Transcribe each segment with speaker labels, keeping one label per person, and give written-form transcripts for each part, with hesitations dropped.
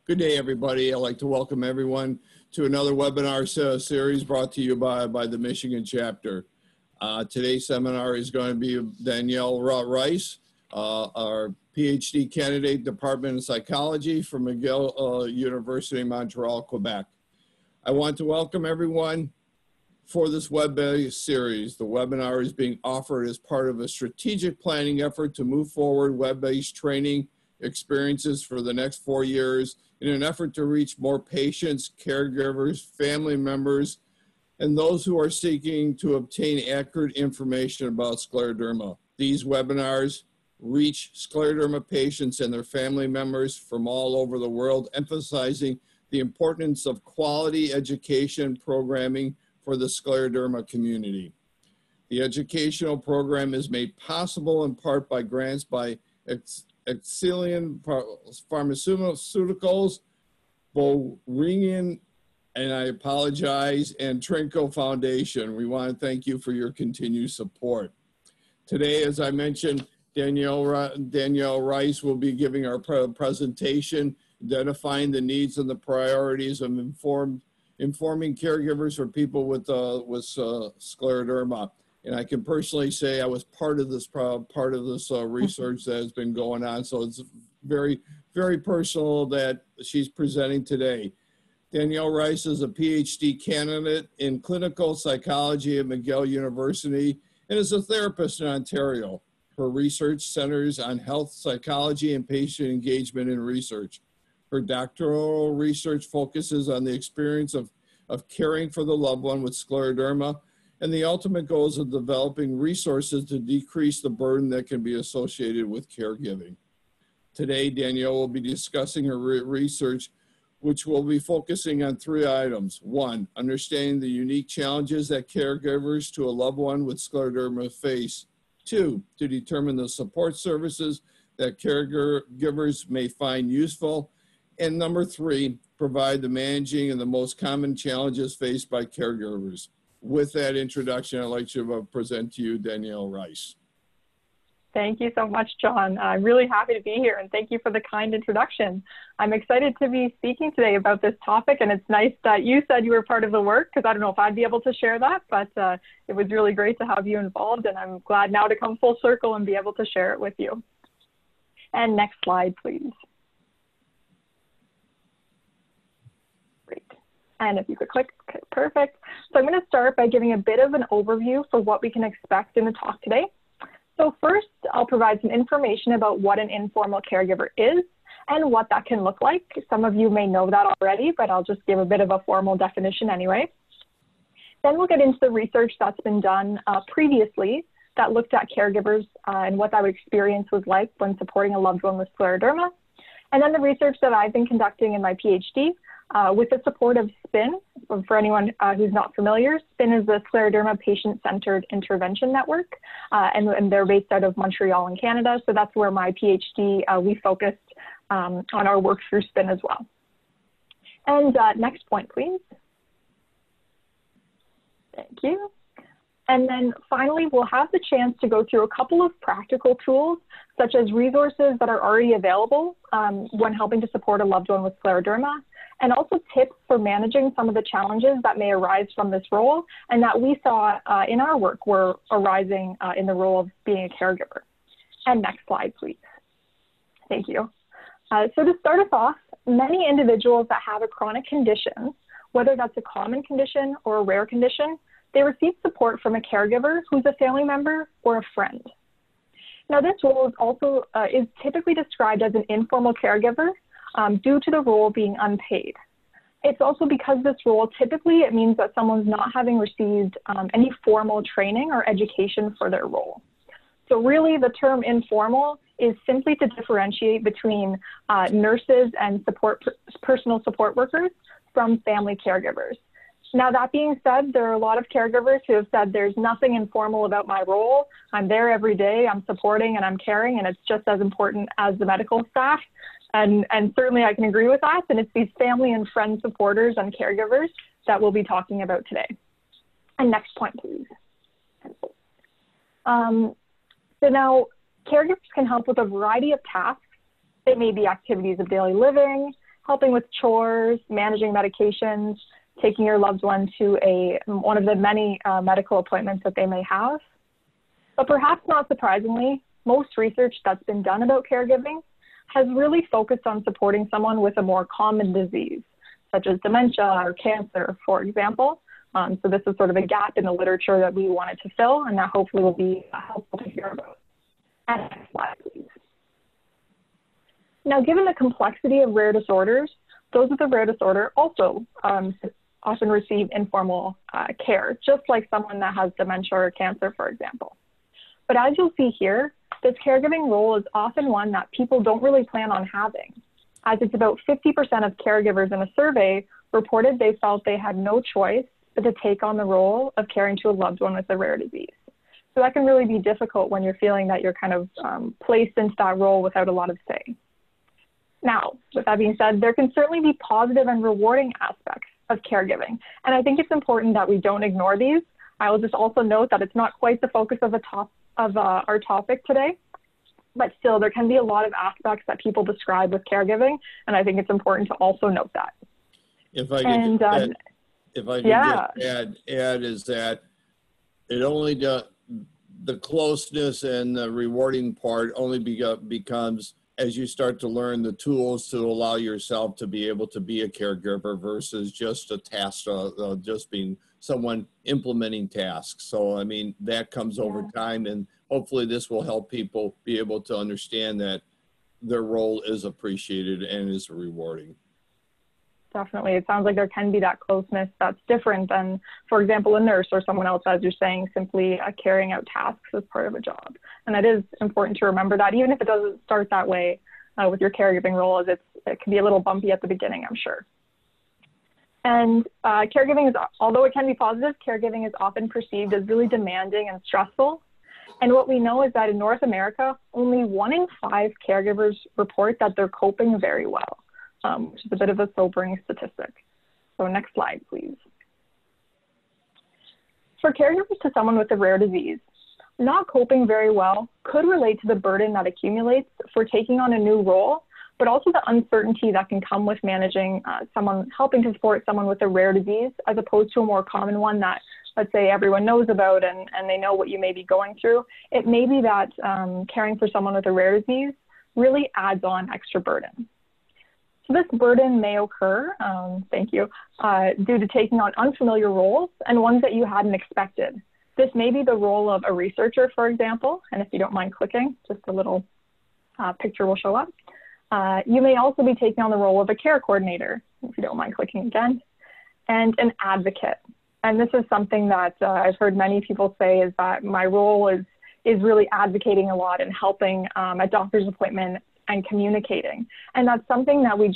Speaker 1: Good day, everybody. I'd like to welcome everyone to another webinar series brought to you by the Michigan chapter. Today's seminar is going to be Danielle Rice, our PhD candidate, Department of Psychology from McGill University, Montreal, Quebec. I want to welcome everyone for this web-based series. The webinar is being offered as part of a strategic planning effort to move forward web-based training experiences for the next 4 years in an effort to reach more patients, caregivers, family members, and those who are seeking to obtain accurate information about scleroderma. These webinars reach scleroderma patients and their family members from all over the world, emphasizing the importance of quality education programming for the scleroderma community. The educational program is made possible in part by grants by Excellion Pharmaceuticals, Boehringer, and I apologize, and Trinco Foundation. We want to thank you for your continued support. Today, as I mentioned, Danielle Rice will be giving our presentation, identifying the needs and the priorities of informing caregivers for people with scleroderma. And I can personally say I was part of this research that has been going on. So it's very, very personal that she's presenting today. Danielle Rice is a PhD candidate in clinical psychology at McGill University and is a therapist in Ontario. Her research centers on health psychology and patient engagement in research. Her doctoral research focuses on the experience of caring for the loved one with scleroderma and the ultimate goals of developing resources to decrease the burden that can be associated with caregiving. Today, Danielle will be discussing her research, which will be focusing on 3 items. 1, understanding the unique challenges that caregivers to a loved one with scleroderma face. 2, to determine the support services that caregivers may find useful. And number 3, provide the managing and the most common challenges faced by caregivers. With that introduction, I'd like to present to you Danielle Rice.
Speaker 2: Thank you so much, John. I'm really happy to be here, and thank you for the kind introduction. I'm excited to be speaking today about this topic, and it's nice that you said you were part of the work, because I don't know if I'd be able to share that, but it was really great to have you involved, and I'm glad now to come full circle and be able to share it with you. And next slide, please. Great. And if you could click, okay, perfect. So I'm going to start by giving a bit of an overview for what we can expect in the talk today. So first, I'll provide some information about what an informal caregiver is and what that can look like. Some of you may know that already, but I'll just give a bit of a formal definition anyway. Then we'll get into the research that's been done previously that looked at caregivers and what that experience was like when supporting a loved one with scleroderma. And then the research that I've been conducting in my PhD with the support of SPIN. For anyone who's not familiar, SPIN is the Scleroderma Patient-Centered Intervention Network, and they're based out of Montreal in Canada. So that's where my PhD, we focused on our work through SPIN as well. And next point, please. Thank you. And then finally, we'll have the chance to go through a couple of practical tools, such as resources that are already available when helping to support a loved one with scleroderma, and also tips for managing some of the challenges that may arise from this role and that we saw in our work were arising in the role of being a caregiver. And next slide, please. Thank you. So to start us off, many individuals that have a chronic condition, whether that's a common condition or a rare condition, they receive support from a caregiver who's a family member or a friend. Now, this role is also is typically described as an informal caregiver due to the role being unpaid. It's also because this role, typically it means that someone's not having received any formal training or education for their role. So really the term informal is simply to differentiate between nurses and personal support workers from family caregivers. Now, that being said, there are a lot of caregivers who have said there's nothing informal about my role. I'm there every day, I'm supporting and I'm caring, and it's just as important as the medical staff. And certainly I can agree with that. And it's these family and friend supporters and caregivers that we'll be talking about today. And next point, please. So now, caregivers can help with a variety of tasks. They may be activities of daily living, helping with chores, managing medications, taking your loved one to one of the many medical appointments that they may have. But perhaps not surprisingly, most research that's been done about caregiving has really focused on supporting someone with a more common disease, such as dementia or cancer, for example. So this is sort of a gap in the literature that we wanted to fill, and that hopefully will be helpful to hear about. And next slide, please. Now, given the complexity of rare disorders, those with a rare disorder also often receive informal care, just like someone that has dementia or cancer, for example. But as you'll see here, this caregiving role is often one that people don't really plan on having, as it's about 50% of caregivers in a survey reported they felt they had no choice but to take on the role of caring to a loved one with a rare disease. So that can really be difficult when you're feeling that you're kind of placed into that role without a lot of say. Now, with that being said, there can certainly be positive and rewarding aspects of caregiving. And I think it's important that we don't ignore these. I will just also note that it's not quite the focus of our topic today, but still there can be a lot of aspects that people describe with caregiving. And I think it's important to also note that.
Speaker 1: If I can just add is that it only the closeness and the rewarding part only becomes as you start to learn the tools to allow yourself to be able to be a caregiver versus just a task, just being someone implementing tasks. So, I mean, that comes over time, and hopefully this will help people be able to understand that their role is appreciated and is rewarding.
Speaker 2: Definitely. It sounds like there can be that closeness that's different than, for example, a nurse or someone else, as you're saying, simply carrying out tasks as part of a job. And it is important to remember that, even if it doesn't start that way with your caregiving role, as it can be a little bumpy at the beginning, I'm sure. And caregiving is, although it can be positive, caregiving is often perceived as really demanding and stressful. And what we know is that in North America, only 1 in 5 caregivers report that they're coping very well. Which is a bit of a sobering statistic. So next slide, please. For caregivers to someone with a rare disease, not coping very well could relate to the burden that accumulates for taking on a new role, but also the uncertainty that can come with managing helping to support someone with a rare disease, as opposed to a more common one that, let's say, everyone knows about and they know what you may be going through. It may be that caring for someone with a rare disease really adds on extra burden. So this burden may occur, due to taking on unfamiliar roles and ones that you hadn't expected. This may be the role of a researcher, for example, and if you don't mind clicking, just a little picture will show up. You may also be taking on the role of a care coordinator, if you don't mind clicking again, and an advocate. And this is something that I've heard many people say is that my role is really advocating a lot and helping at doctor's appointment and communicating. And that's something that we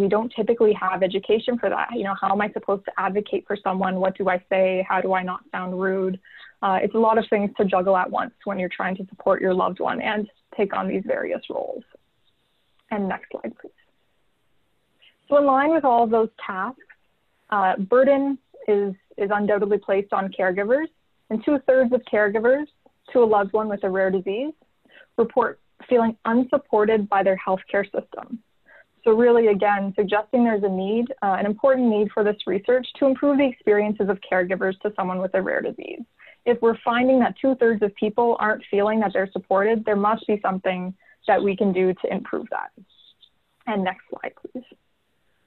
Speaker 2: don't typically have education for that. You know, how am I supposed to advocate for someone? What do I say? How do I not sound rude? It's a lot of things to juggle at once when you're trying to support your loved one and take on these various roles. And next slide, please. So in line with all of those tasks, burden is undoubtedly placed on caregivers, and 2/3 of caregivers to a loved one with a rare disease report feeling unsupported by their healthcare system. So really, again, suggesting there's a need, an important need for this research to improve the experiences of caregivers to someone with a rare disease. If we're finding that 2/3 of people aren't feeling that they're supported, there must be something that we can do to improve that. And next slide, please.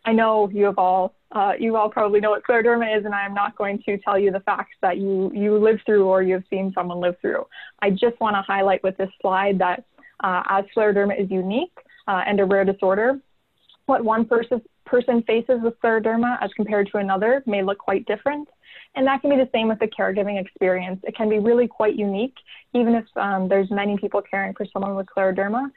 Speaker 2: I know you all probably know what scleroderma is, and I'm not going to tell you the facts that you live through or you've seen someone live through. I just want to highlight with this slide that as scleroderma is unique and a rare disorder, what one person faces with scleroderma as compared to another may look quite different. And that can be the same with the caregiving experience. It can be really quite unique. Even if there's many people caring for someone with scleroderma,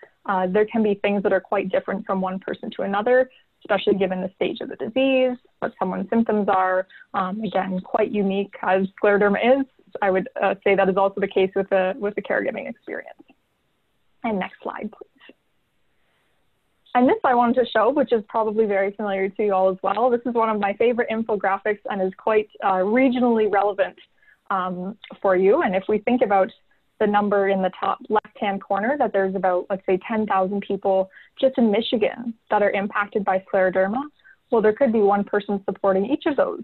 Speaker 2: there can be things that are quite different from one person to another, especially given the stage of the disease, what someone's symptoms are. Again, quite unique as scleroderma is. I would say that is also the case with the caregiving experience. And next slide, please. And this I wanted to show, which is probably very familiar to you all as well. This is one of my favorite infographics and is quite regionally relevant for you. And if we think about the number in the top left-hand corner that there's about, let's say, 10,000 people just in Michigan that are impacted by scleroderma. Well, there could be one person supporting each of those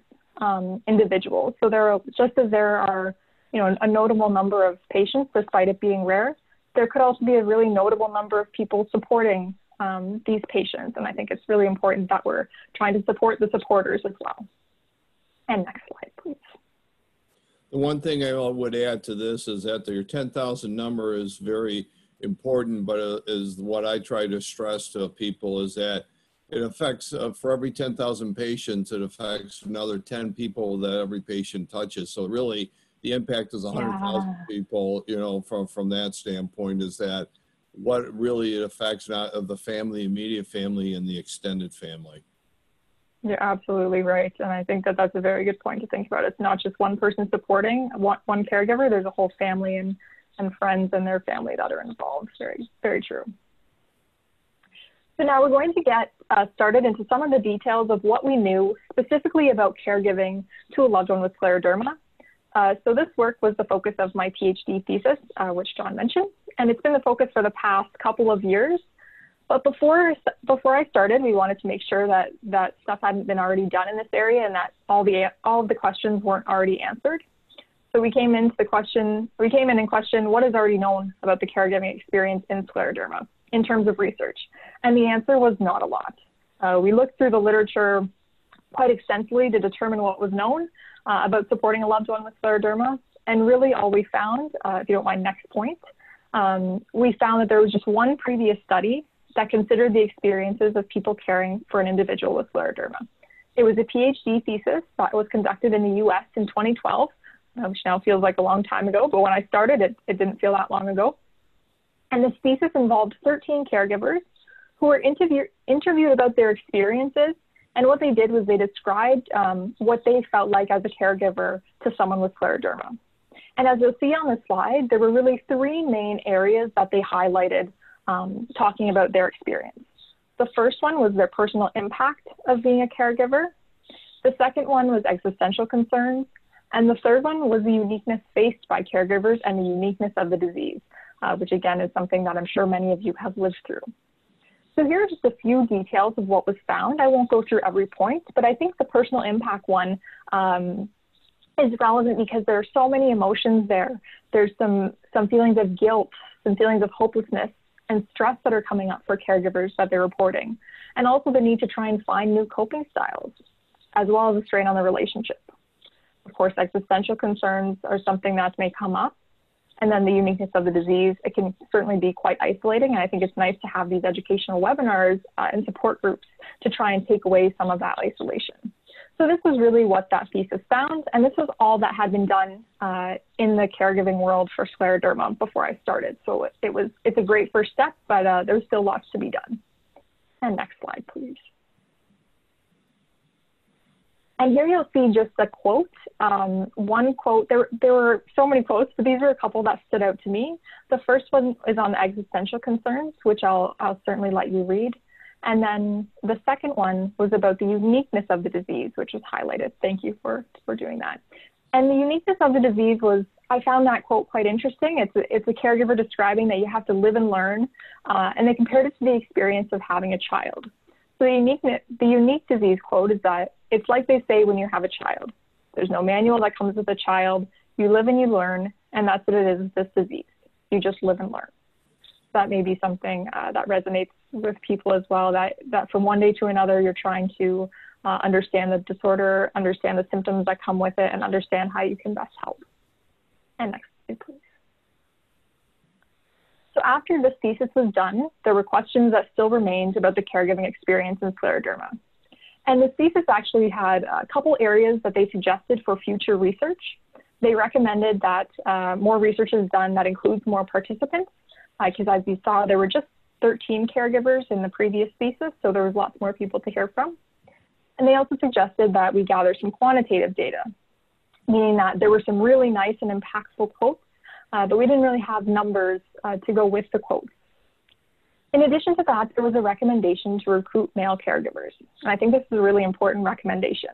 Speaker 2: individuals. So there are, just as there are, you know, a notable number of patients, despite it being rare, there could also be a really notable number of people supporting these patients. And I think it's really important that we're trying to support the supporters as well. And next slide, please.
Speaker 1: The one thing I would add to this is that your 10,000 number is very important, but is what I try to stress to people is that it affects, for every 10,000 patients, it affects another 10 people that every patient touches. So really, the impact is 100,000 people, you know, from that standpoint, is that what really it affects not of the family, immediate family, and the extended family.
Speaker 2: You're absolutely right. And I think that that's a very good point to think about. It's not just one person supporting one caregiver, there's a whole family and friends and their family that are involved. Very, very true. So now we're going to get started into some of the details of what we knew specifically about caregiving to a loved one with scleroderma. So this work was the focus of my PhD thesis, which John mentioned, and it's been the focus for the past couple of years. But before I started, we wanted to make sure that stuff hadn't been already done in this area and that all of the questions weren't already answered. So we came in and questioned what is already known about the caregiving experience in scleroderma in terms of research. And the answer was not a lot. We looked through the literature quite extensively to determine what was known about supporting a loved one with scleroderma. And really all we found, if you don't mind, next point, we found that there was just one previous study that considered the experiences of people caring for an individual with scleroderma. It was a PhD thesis that was conducted in the US in 2012, which now feels like a long time ago, but when I started, it didn't feel that long ago. And this thesis involved 13 caregivers who were interviewed about their experiences, and what they did was they described what they felt like as a caregiver to someone with scleroderma. And as you'll see on the slide, there were really three main areas that they highlighted talking about their experience. The first one was their personal impact of being a caregiver. The second one was existential concerns. And the third one was the uniqueness faced by caregivers and the uniqueness of the disease, which again is something that I'm sure many of you have lived through. So here are just a few details of what was found. I won't go through every point, but I think the personal impact one is relevant because there are so many emotions there. There's some feelings of guilt, some feelings of hopelessness, and stress that are coming up for caregivers that they're reporting, and also the need to try and find new coping styles, as well as a strain on the relationship. Of course, existential concerns are something that may come up, and then the uniqueness of the disease, it can certainly be quite isolating, and I think it's nice to have these educational webinars and support groups to try and take away some of that isolation. So this was really what that thesis found, and this was all that had been done in the caregiving world for scleroderma before I started. So it's a great first step, but there's still lots to be done. And next slide, please. And here you'll see just a quote. One quote, there were so many quotes, but these are a couple that stood out to me. The first one is on the existential concerns, which I'll certainly let you read. And then the second one was about the uniqueness of the disease, which was highlighted. Thank you for doing that. And the uniqueness of the disease was, I found that quote quite interesting. It's a caregiver describing that you have to live and learn, and they compared it to the experience of having a child. So the unique disease quote is that it's like they say when you have a child. There's no manual that comes with a child. You live and you learn, and that's what it is with this disease. You just live and learn. That may be something that resonates with people as well, that from one day to another, you're trying to understand the disorder, understand the symptoms that come with it, and understand how you can best help. And next slide, please. So after this thesis was done, there were questions that still remained about the caregiving experience in scleroderma. And this thesis actually had a couple areas that they suggested for future research. They recommended that more research is done that includes more participants, because as you saw, there were just 13 caregivers in the previous thesis, so there was lots more people to hear from. And they also suggested that we gather some quantitative data, meaning that there were some really nice and impactful quotes, but we didn't really have numbers to go with the quotes. In addition to that, there was a recommendation to recruit male caregivers. And I think this is a really important recommendation.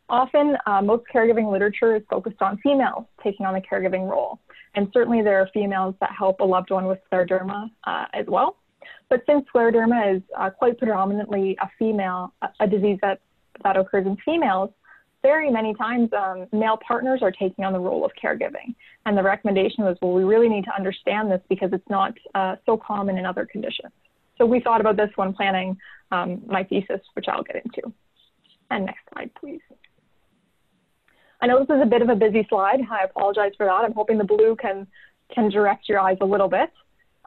Speaker 2: Often, most caregiving literature is focused on females taking on the caregiving role. And certainly there are females that help a loved one with scleroderma as well. But since scleroderma is quite predominantly a disease that occurs in females, very many times male partners are taking on the role of caregiving. And the recommendation was, well, we really need to understand this because it's not so common in other conditions. So we thought about this when planning my thesis, which I'll get into. And next slide, please. I know this is a bit of a busy slide. I apologize for that. I'm hoping the blue can direct your eyes a little bit.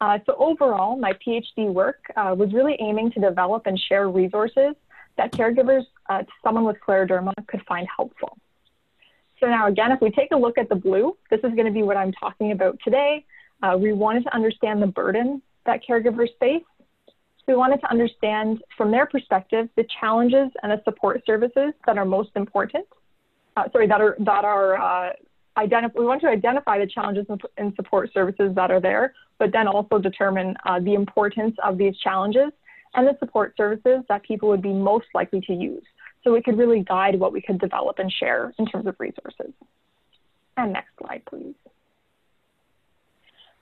Speaker 2: So overall, my PhD work was really aiming to develop and share resources that caregivers to someone with scleroderma could find helpful. So now again, if we take a look at the blue, this is going to be what I'm talking about today. We wanted to understand the burden that caregivers face. We wanted to understand from their perspective the challenges and the support services that are most important. We want to identify the challenges and support services that are there, but then also determine the importance of these challenges and the support services that people would be most likely to use. So we could really guide what we could develop and share in terms of resources. And next slide, please.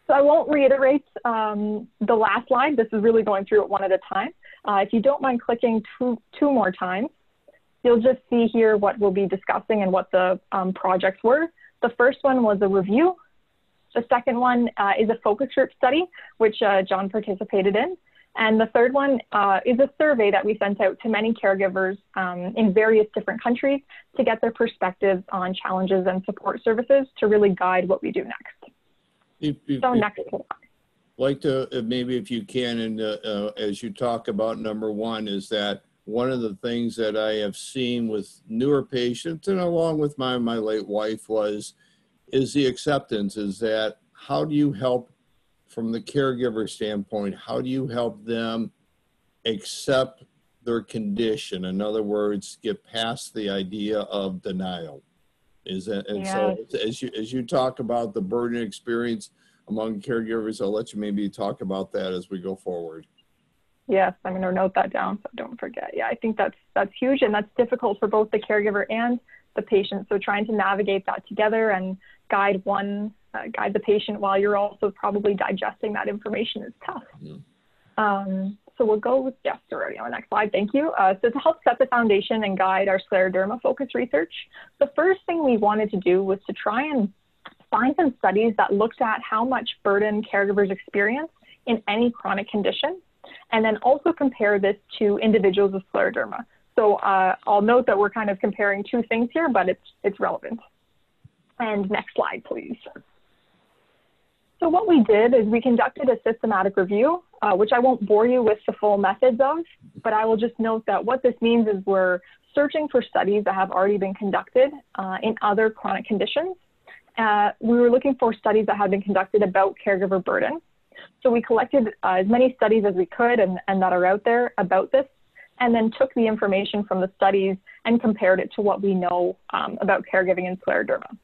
Speaker 2: So I won't reiterate the last slide. This is really going through it one at a time. If you don't mind clicking two more times, you'll just see here what we'll be discussing and what the projects were. The first one was a review. The second one is a focus group study, which John participated in. And the third one is a survey that we sent out to many caregivers in various different countries to get their perspectives on challenges and support services to really guide what we do next. So next slide.
Speaker 1: Like to, maybe if you can, and as you talk about number one, is that one of the things that I have seen with newer patients and along with my late wife is the acceptance, is that how do you help from the caregiver standpoint, how do you help them accept their condition? In other words, get past the idea of denial. Is that, and so as you talk about the burden experience among caregivers, I'll let you maybe talk about that as we go forward.
Speaker 2: Yes, I'm going to note that down so don't forget. Yeah, I think that's huge, and that's difficult for both the caregiver and the patient. So trying to navigate that together and guide the patient while you're also probably digesting that information is tough. Yeah. So we'll go with, yes, already on the next slide, thank you. So to help set the foundation and guide our scleroderma focus research, the first thing we wanted to do was to try and find some studies that looked at how much burden caregivers experience in any chronic condition, and then also compare this to individuals with scleroderma. So I'll note that we're kind of comparing two things here, but it's relevant. And next slide, please. So what we did is we conducted a systematic review, which I won't bore you with the full methods of, but I will just note that what this means is we're searching for studies that have already been conducted in other chronic conditions. We were looking for studies that had been conducted about caregiver burden. So we collected as many studies as we could and that are out there about this, and then took the information from the studies and compared it to what we know about caregiving in scleroderma.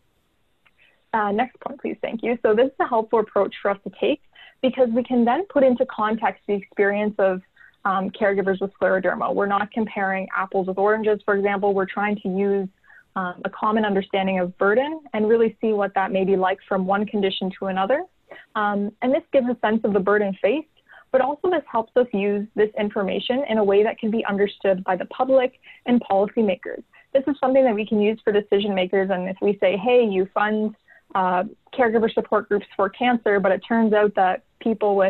Speaker 2: Next point, please, thank you. So this is a helpful approach for us to take because we can then put into context the experience of caregivers with scleroderma. We're not comparing apples with oranges, for example. We're trying to use a common understanding of burden and really see what that may be like from one condition to another. And this gives a sense of the burden faced, but also this helps us use this information in a way that can be understood by the public and policymakers. This is something that we can use for decision makers, and if we say, hey, you fund caregiver support groups for cancer, but it turns out that people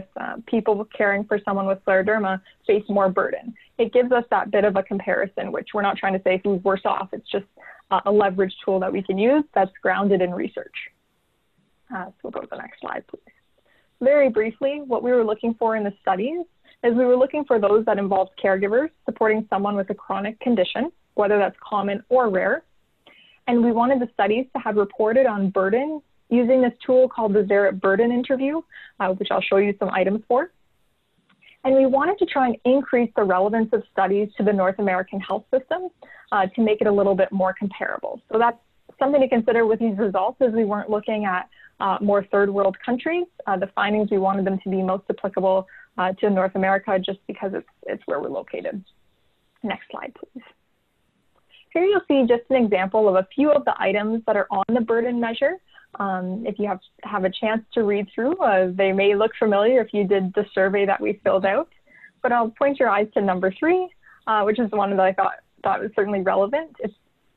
Speaker 2: caring for someone with scleroderma face more burden. It gives us that bit of a comparison, which we're not trying to say who's worse off. It's just a leverage tool that we can use that's grounded in research. So we'll go to the next slide, please. Very briefly, what we were looking for in the studies is we were looking for those that involved caregivers supporting someone with a chronic condition, whether that's common or rare. And we wanted the studies to have reported on burden using this tool called the Zarit Burden Interview, which I'll show you some items for. And we wanted to try and increase the relevance of studies to the North American health system to make it a little bit more comparable. So that's something to consider with these results, as we weren't looking at more third world countries. The findings, we wanted them to be most applicable to North America just because it's where we're located. Next slide, please. Here you'll see just an example of a few of the items that are on the burden measure. If you have a chance to read through, they may look familiar if you did the survey that we filled out. But I'll point your eyes to number 3, which is the one that I thought was certainly relevant. It's,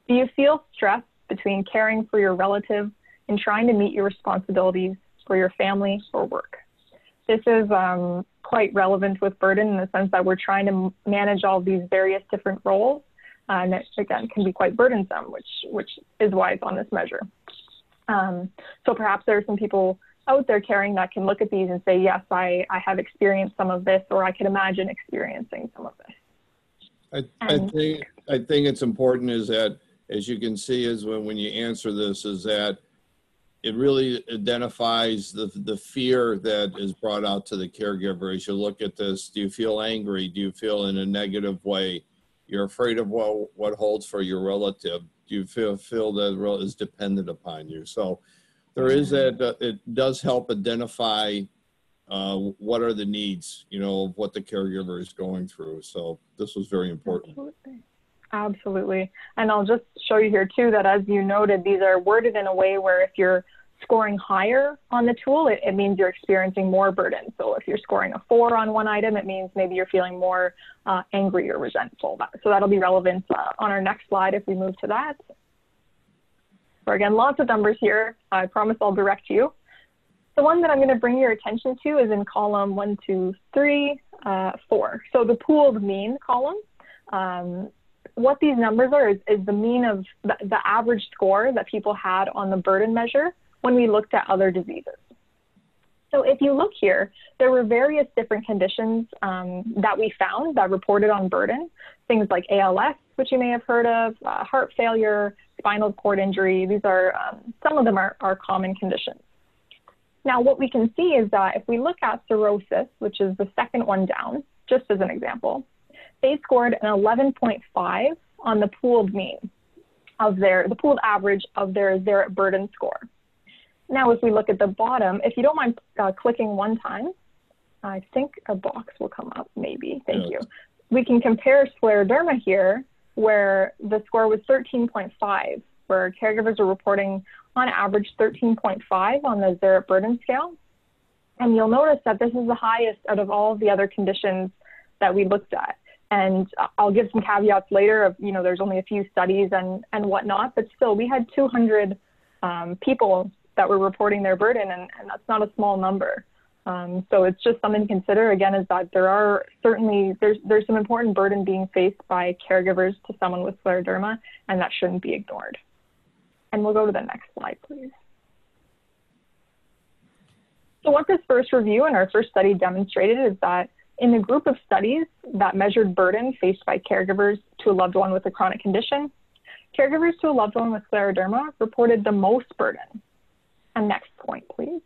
Speaker 2: do you feel stress between caring for your relative and trying to meet your responsibilities for your family or work? This is quite relevant with burden in the sense that we're trying to manage all these various different roles. And it, again, can be quite burdensome, which is why it's on this measure. So perhaps there are some people out there caring that can look at these and say, yes, I have experienced some of this, or I can imagine experiencing some of this.
Speaker 1: I think it's important is that, as you can see, is when you answer this, is that it really identifies the fear that is brought out to the caregiver as you look at this. Do you feel angry? Do you feel in a negative way? You're afraid of what holds for your relative. Do you feel that is dependent upon you? So there is that, it does help identify what are the needs, of what the caregiver is going through. So this was very important.
Speaker 2: Absolutely. And I'll just show you here too, that as you noted, these are worded in a way where if you're scoring higher on the tool, it means you're experiencing more burden. So if you're scoring a 4 on one item, it means maybe you're feeling more angry or resentful. So that'll be relevant on our next slide if we move to that. So again, lots of numbers here. I promise I'll direct you. The one that I'm going to bring your attention to is in column 1, 2, 3, 4. So the pooled mean column. What these numbers are is the mean of the average score that people had on the burden measure when we looked at other diseases. So if you look here, there were various different conditions that we found that reported on burden, things like ALS, which you may have heard of, heart failure, spinal cord injury. These are, some of them are common conditions. Now, what we can see is that if we look at cirrhosis, which is the second one down, just as an example, they scored an 11.5 on the pooled mean of the pooled average of their Zaret burden score. Now, if we look at the bottom, if you don't mind clicking one time, I think a box will come up, maybe. Thank you. We can compare scleroderma here, where the score was 13.5, where caregivers are reporting on average 13.5 on the Zaret burden scale. And you'll notice that this is the highest out of all of the other conditions that we looked at. And I'll give some caveats later of, there's only a few studies and whatnot, but still we had 200 people that were reporting their burden, and that's not a small number. So it's just something to consider, again, is that there are certainly, there's some important burden being faced by caregivers to someone with scleroderma, and that shouldn't be ignored. And we'll go to the next slide, please. So what this first review and our first study demonstrated is that in the group of studies that measured burden faced by caregivers to a loved one with a chronic condition, caregivers to a loved one with scleroderma reported the most burden. And next point, please.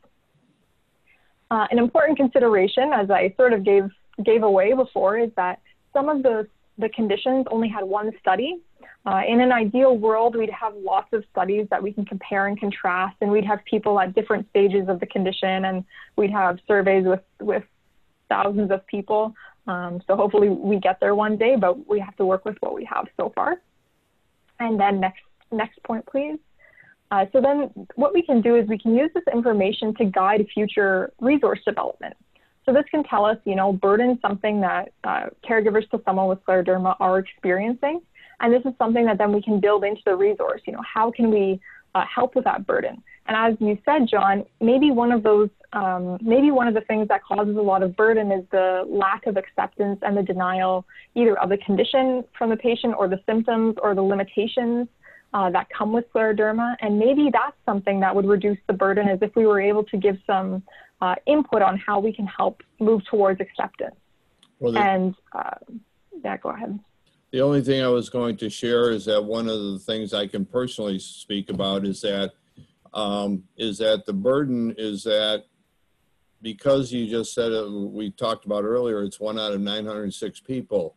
Speaker 2: An important consideration, as I sort of gave away before, is that some of the conditions only had one study. In an ideal world, we'd have lots of studies that we can compare and contrast, and we'd have people at different stages of the condition, and we'd have surveys with thousands of people. So hopefully we get there one day, but we have to work with what we have so far. And then next point, please. So then what we can do is we can use this information to guide future resource development. So this can tell us, burden something that caregivers to someone with scleroderma are experiencing. And this is something that then we can build into the resource. How can we help with that burden? And as you said, John, maybe one of the things that causes a lot of burden is the lack of acceptance and the denial either of the condition from the patient or the symptoms or the limitations that come with scleroderma. And maybe that's something that would reduce the burden, is if we were able to give some input on how we can help move towards acceptance. Well, yeah, go ahead.
Speaker 1: The only thing I was going to share is that one of the things I can personally speak about is that the burden is that, because you just said it, we talked about earlier, it's 1 out of 906 people.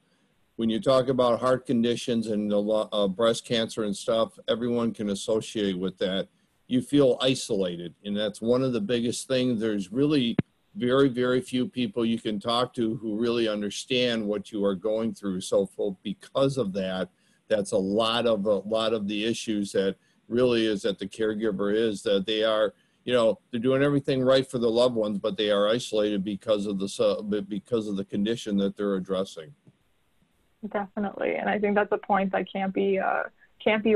Speaker 1: When you talk about heart conditions and breast cancer and stuff, everyone can associate with that. You feel isolated, and that's one of the biggest things. There's really very, very few people you can talk to who really understand what you are going through. So because of that, that's a lot of the issues that really is that the caregiver is that they are, you know, they're doing everything right for the loved ones, but they are isolated because of the condition that they're addressing.
Speaker 2: Definitely, and I think that's a point that can't be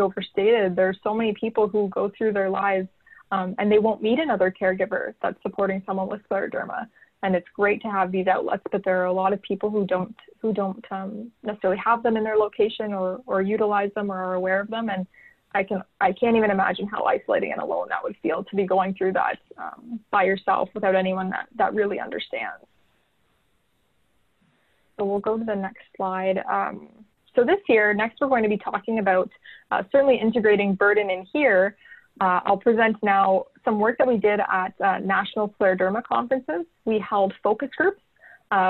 Speaker 2: overstated. There's so many people who go through their lives and they won't meet another caregiver that's supporting someone with scleroderma. And it's great to have these outlets, but there are a lot of people who don't necessarily have them in their location or utilize them or are aware of them. And I can't even imagine how isolating and alone that would feel to be going through that by yourself without anyone that really understands. So we'll go to the next slide. So this year, next we're going to be talking about certainly integrating burden in here. I'll present now some work that we did at national scleroderma conferences. We held focus groups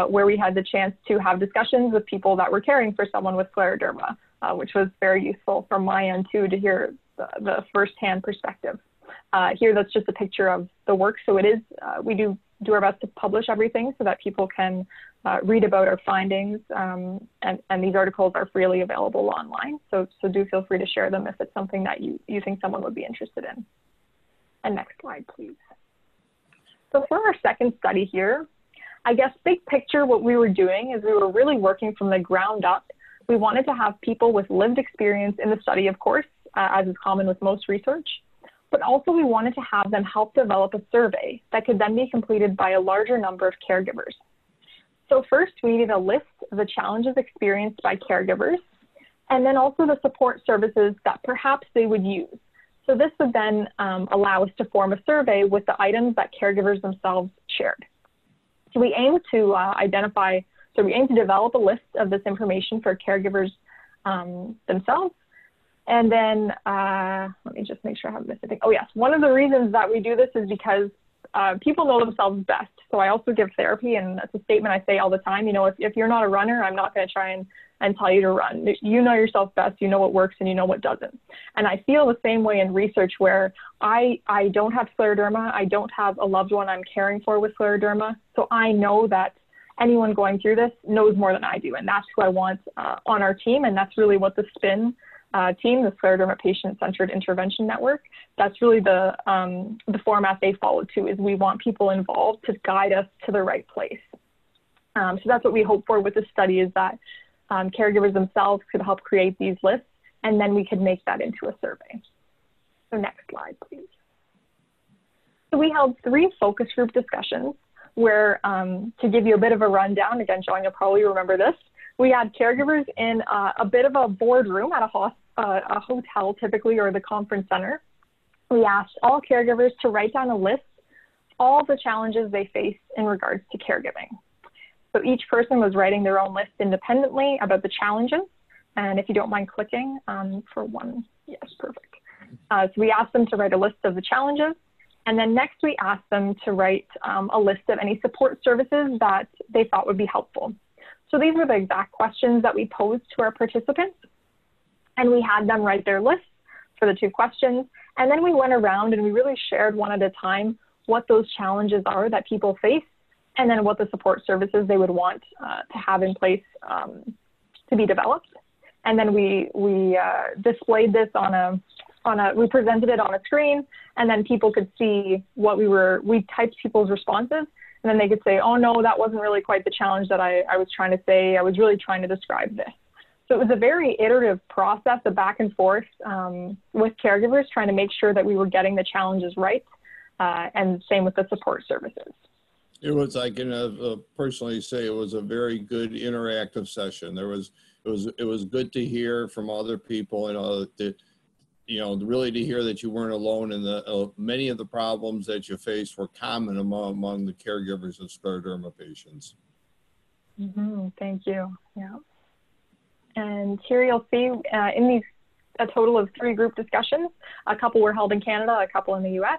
Speaker 2: where we had the chance to have discussions with people that were caring for someone with scleroderma, which was very useful from my end too to hear the firsthand perspective. Here, that's just a picture of the work. So it is, we do our best to publish everything so that people can read about our findings, and these articles are freely available online. So do feel free to share them if it's something that you think someone would be interested in. And next slide, please. So for our second study here, I guess big picture, what we were doing is we were really working from the ground up. We wanted to have people with lived experience in the study, of course, as is common with most research, but also we wanted to have them help develop a survey that could then be completed by a larger number of caregivers. So first, we needed a list of the challenges experienced by caregivers, and then also the support services that perhaps they would use. So this would then allow us to form a survey with the items that caregivers themselves shared. So we aim to develop a list of this information for caregivers themselves. And then, let me just make sure I haven't missed anything. Oh yes, one of the reasons that we do this is because people know themselves best. So I also give therapy, and that's a statement I say all the time. You know, if you're not a runner, I'm not going to try and tell you to run. You know yourself best, you know what works and you know what doesn't. And I feel the same way in research where I don't have scleroderma, I don't have a loved one I'm caring for with scleroderma. So I know that anyone going through this knows more than I do, and that's who I want on our team, and that's really what the SPIN team, the Scleroderma Patient-Centered Intervention Network, that's really the format they follow too, is we want people involved to guide us to the right place. So that's what we hope for with this study, is that caregivers themselves could help create these lists, and then we could make that into a survey. So next slide, please. So we held 3 focus group discussions where, to give you a bit of a rundown, again, John, you'll probably remember this, we had caregivers in a bit of a boardroom at a hotel typically, or the conference center. We asked all caregivers to write down a list of all the challenges they face in regards to caregiving. So each person was writing their own list independently about the challenges. And if you don't mind clicking for one, yes, perfect. So we asked them to write a list of the challenges. And then next we asked them to write a list of any support services that they thought would be helpful. So these were the exact questions that we posed to our participants. And we had them write their lists for the 2 questions. And then we went around and we really shared one at a time what those challenges are that people face, and then what the support services they would want to have in place to be developed. And then we displayed this we presented it on a screen, and then people could see what we typed people's responses, and then they could say, oh no, that wasn't really quite the challenge that I was trying to say. I was really trying to describe this. So it was a very iterative process, a back and forth with caregivers, trying to make sure that we were getting the challenges right, and same with the support services.
Speaker 1: It was, I can personally say, it was a very good interactive session. It was good to hear from other people, and really to hear that you weren't alone, and many of the problems that you faced were common among the caregivers of scleroderma patients.
Speaker 2: Mm-hmm. Thank you. Yeah. And here you'll see in a total of 3 group discussions. A couple were held in Canada, a couple in the US.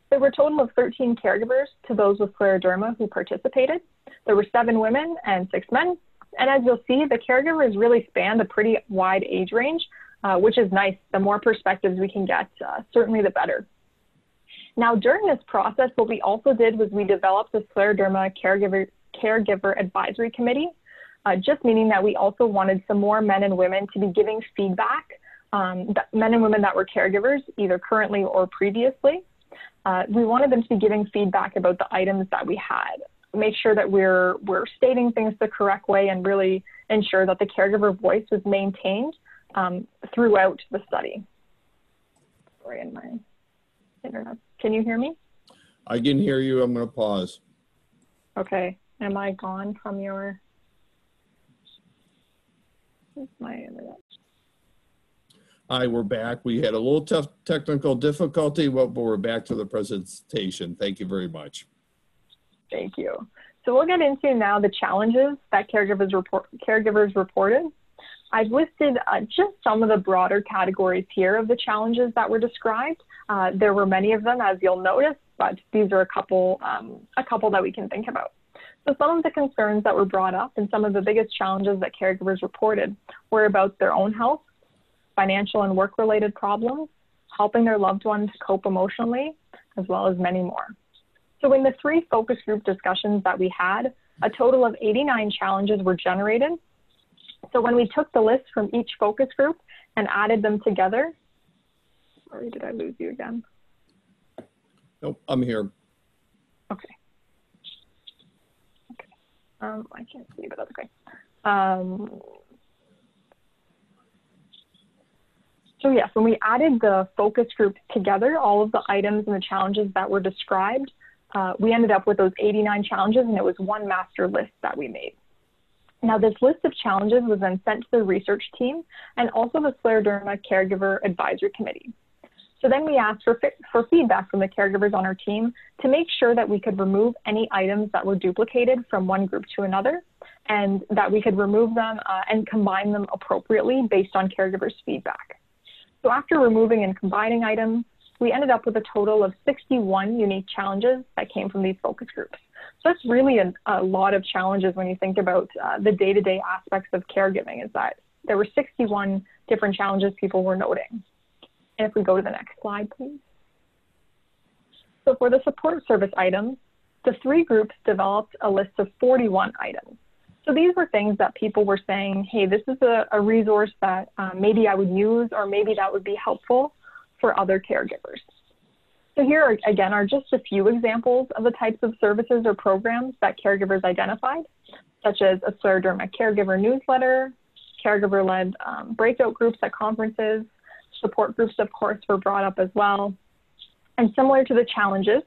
Speaker 2: There were a total of 13 caregivers to those with scleroderma who participated. There were 7 women and 6 men. And as you'll see, the caregivers really spanned a pretty wide age range, which is nice. The more perspectives we can get, certainly the better. Now, during this process, what we also did was we developed the Scleroderma Caregiver Advisory Committee, just meaning that we also wanted some more men and women to be giving feedback men and women that were caregivers, either currently or previously. We wanted them to be giving feedback about the items that we had. Make sure that we're stating things the correct way and really ensure that the caregiver voice was maintained throughout the study. Sorry, in my internet. Can you hear me?
Speaker 1: I can hear you. I'm going to pause.
Speaker 2: Okay. Am I gone from your? My internet.
Speaker 1: Hi, we're back. We had a little tough technical difficulty, but we're back to the presentation. Thank you very much.
Speaker 2: Thank you. So we'll get into now the challenges that caregivers reported. I've listed just some of the broader categories here of the challenges that were described. There were many of them, as you'll notice, but these are a couple that we can think about. So some of the concerns that were brought up and some of the biggest challenges that caregivers reported were about their own health, financial and work-related problems, helping their loved ones cope emotionally, as well as many more. So in the 3 focus group discussions that we had, a total of 89 challenges were generated. So when we took the list from each focus group and added them together, sorry, did I lose you again?
Speaker 1: Nope, I'm here.
Speaker 2: Okay. I can't see, but that's okay. So yes, when we added the focus groups together, all of the items and the challenges that were described, we ended up with those 89 challenges, and it was one master list that we made. Now, this list of challenges was then sent to the research team and also the Scleroderma Caregiver Advisory Committee. So then we asked for feedback from the caregivers on our team to make sure that we could remove any items that were duplicated from one group to another, and that we could remove them and combine them appropriately based on caregivers' feedback. So after removing and combining items, we ended up with a total of 61 unique challenges that came from these focus groups. So that's really a lot of challenges when you think about the day-to-day aspects of caregiving, is that there were 61 different challenges people were noting. And if we go to the next slide, please. So for the support service items, the 3 groups developed a list of 41 items. So these were things that people were saying, hey, this is a resource that maybe I would use, or maybe that would be helpful for other caregivers. So here, again, are just a few examples of the types of services or programs that caregivers identified, such as a Scleroderma caregiver newsletter, caregiver-led breakout groups at conferences, support groups, of course, were brought up as well. And similar to the challenges,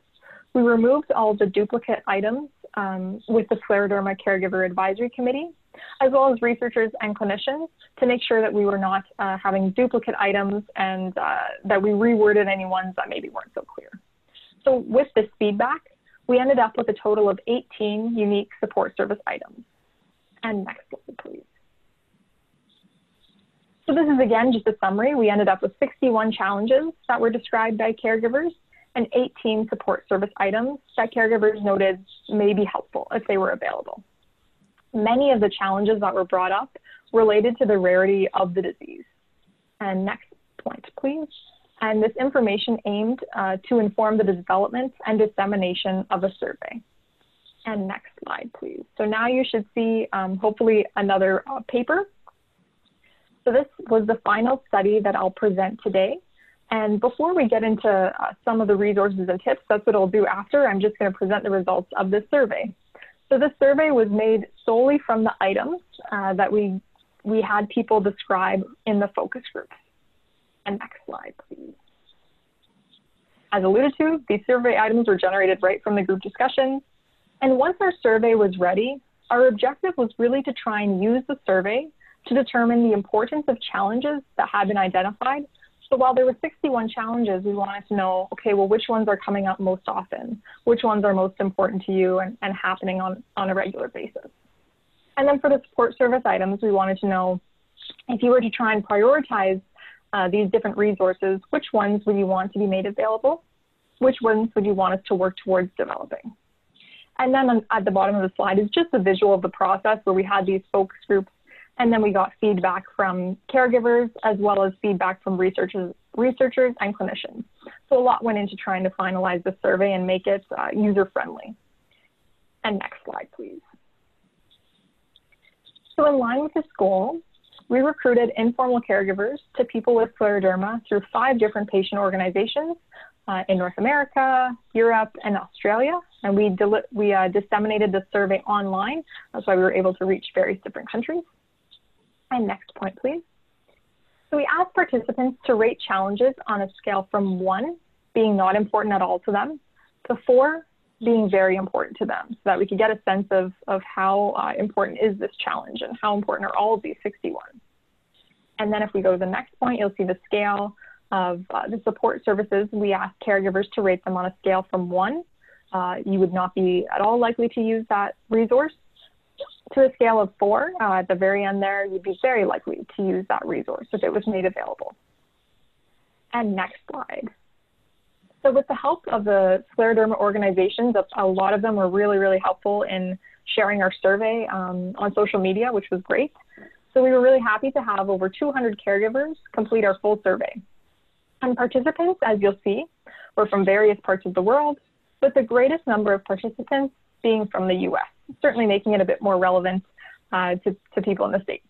Speaker 2: we removed all the duplicate items with the Scleroderma Caregiver Advisory Committee, as well as researchers and clinicians, to make sure that we were not having duplicate items and that we reworded any ones that maybe weren't so clear. So with this feedback, we ended up with a total of 18 unique support service items. And next slide, please. So this is, again, just a summary. We ended up with 61 challenges that were described by caregivers and 18 support service items that caregivers noted may be helpful if they were available. Many of the challenges that were brought up related to the rarity of the disease. And next point, please. And this information aimed to inform the development and dissemination of a survey. And next slide, please. So now you should see, hopefully, another paper. So this was the final study that I'll present today. And before we get into some of the resources and tips, that's what I'll do after. I'm just going to present the results of this survey. So this survey was made solely from the items that we had people describe in the focus groups. And next slide, please. As alluded to, these survey items were generated right from the group discussions. And once our survey was ready, our objective was really to try and use the survey to determine the importance of challenges that had been identified. So while there were 61 challenges, we wanted to know, okay, well, which ones are coming up most often? Which ones are most important to you and happening on a regular basis? And then for the support service items, we wanted to know, if you were to try and prioritize these different resources, which ones would you want to be made available? Which ones would you want us to work towards developing? And then at the bottom of the slide is just a visual of the process where we had these focus groups, and then we got feedback from caregivers as well as feedback from researchers and clinicians. So a lot went into trying to finalize the survey and make it user-friendly. And next slide, please. So in line with this goal, we recruited informal caregivers to people with scleroderma through 5 different patient organizations in North America, Europe, and Australia. And we disseminated the survey online. That's why we were able to reach various different countries. And next point, please. So we asked participants to rate challenges on a scale from 1, being not important at all to them, to 4, being very important to them, so that we could get a sense of how important is this challenge and how important are all of these 61. And then if we go to the next point, you'll see the scale of the support services. We asked caregivers to rate them on a scale from 1. You would not be at all likely to use that resource, to a scale of 4. At the very end there, you'd be very likely to use that resource if it was made available. And next slide. So with the help of the scleroderma organizations, a lot of them were really, really helpful in sharing our survey on social media, which was great. So we were really happy to have over 200 caregivers complete our full survey. And participants, as you'll see, were from various parts of the world, with the greatest number of participants being from the US, certainly making it a bit more relevant to people in the States.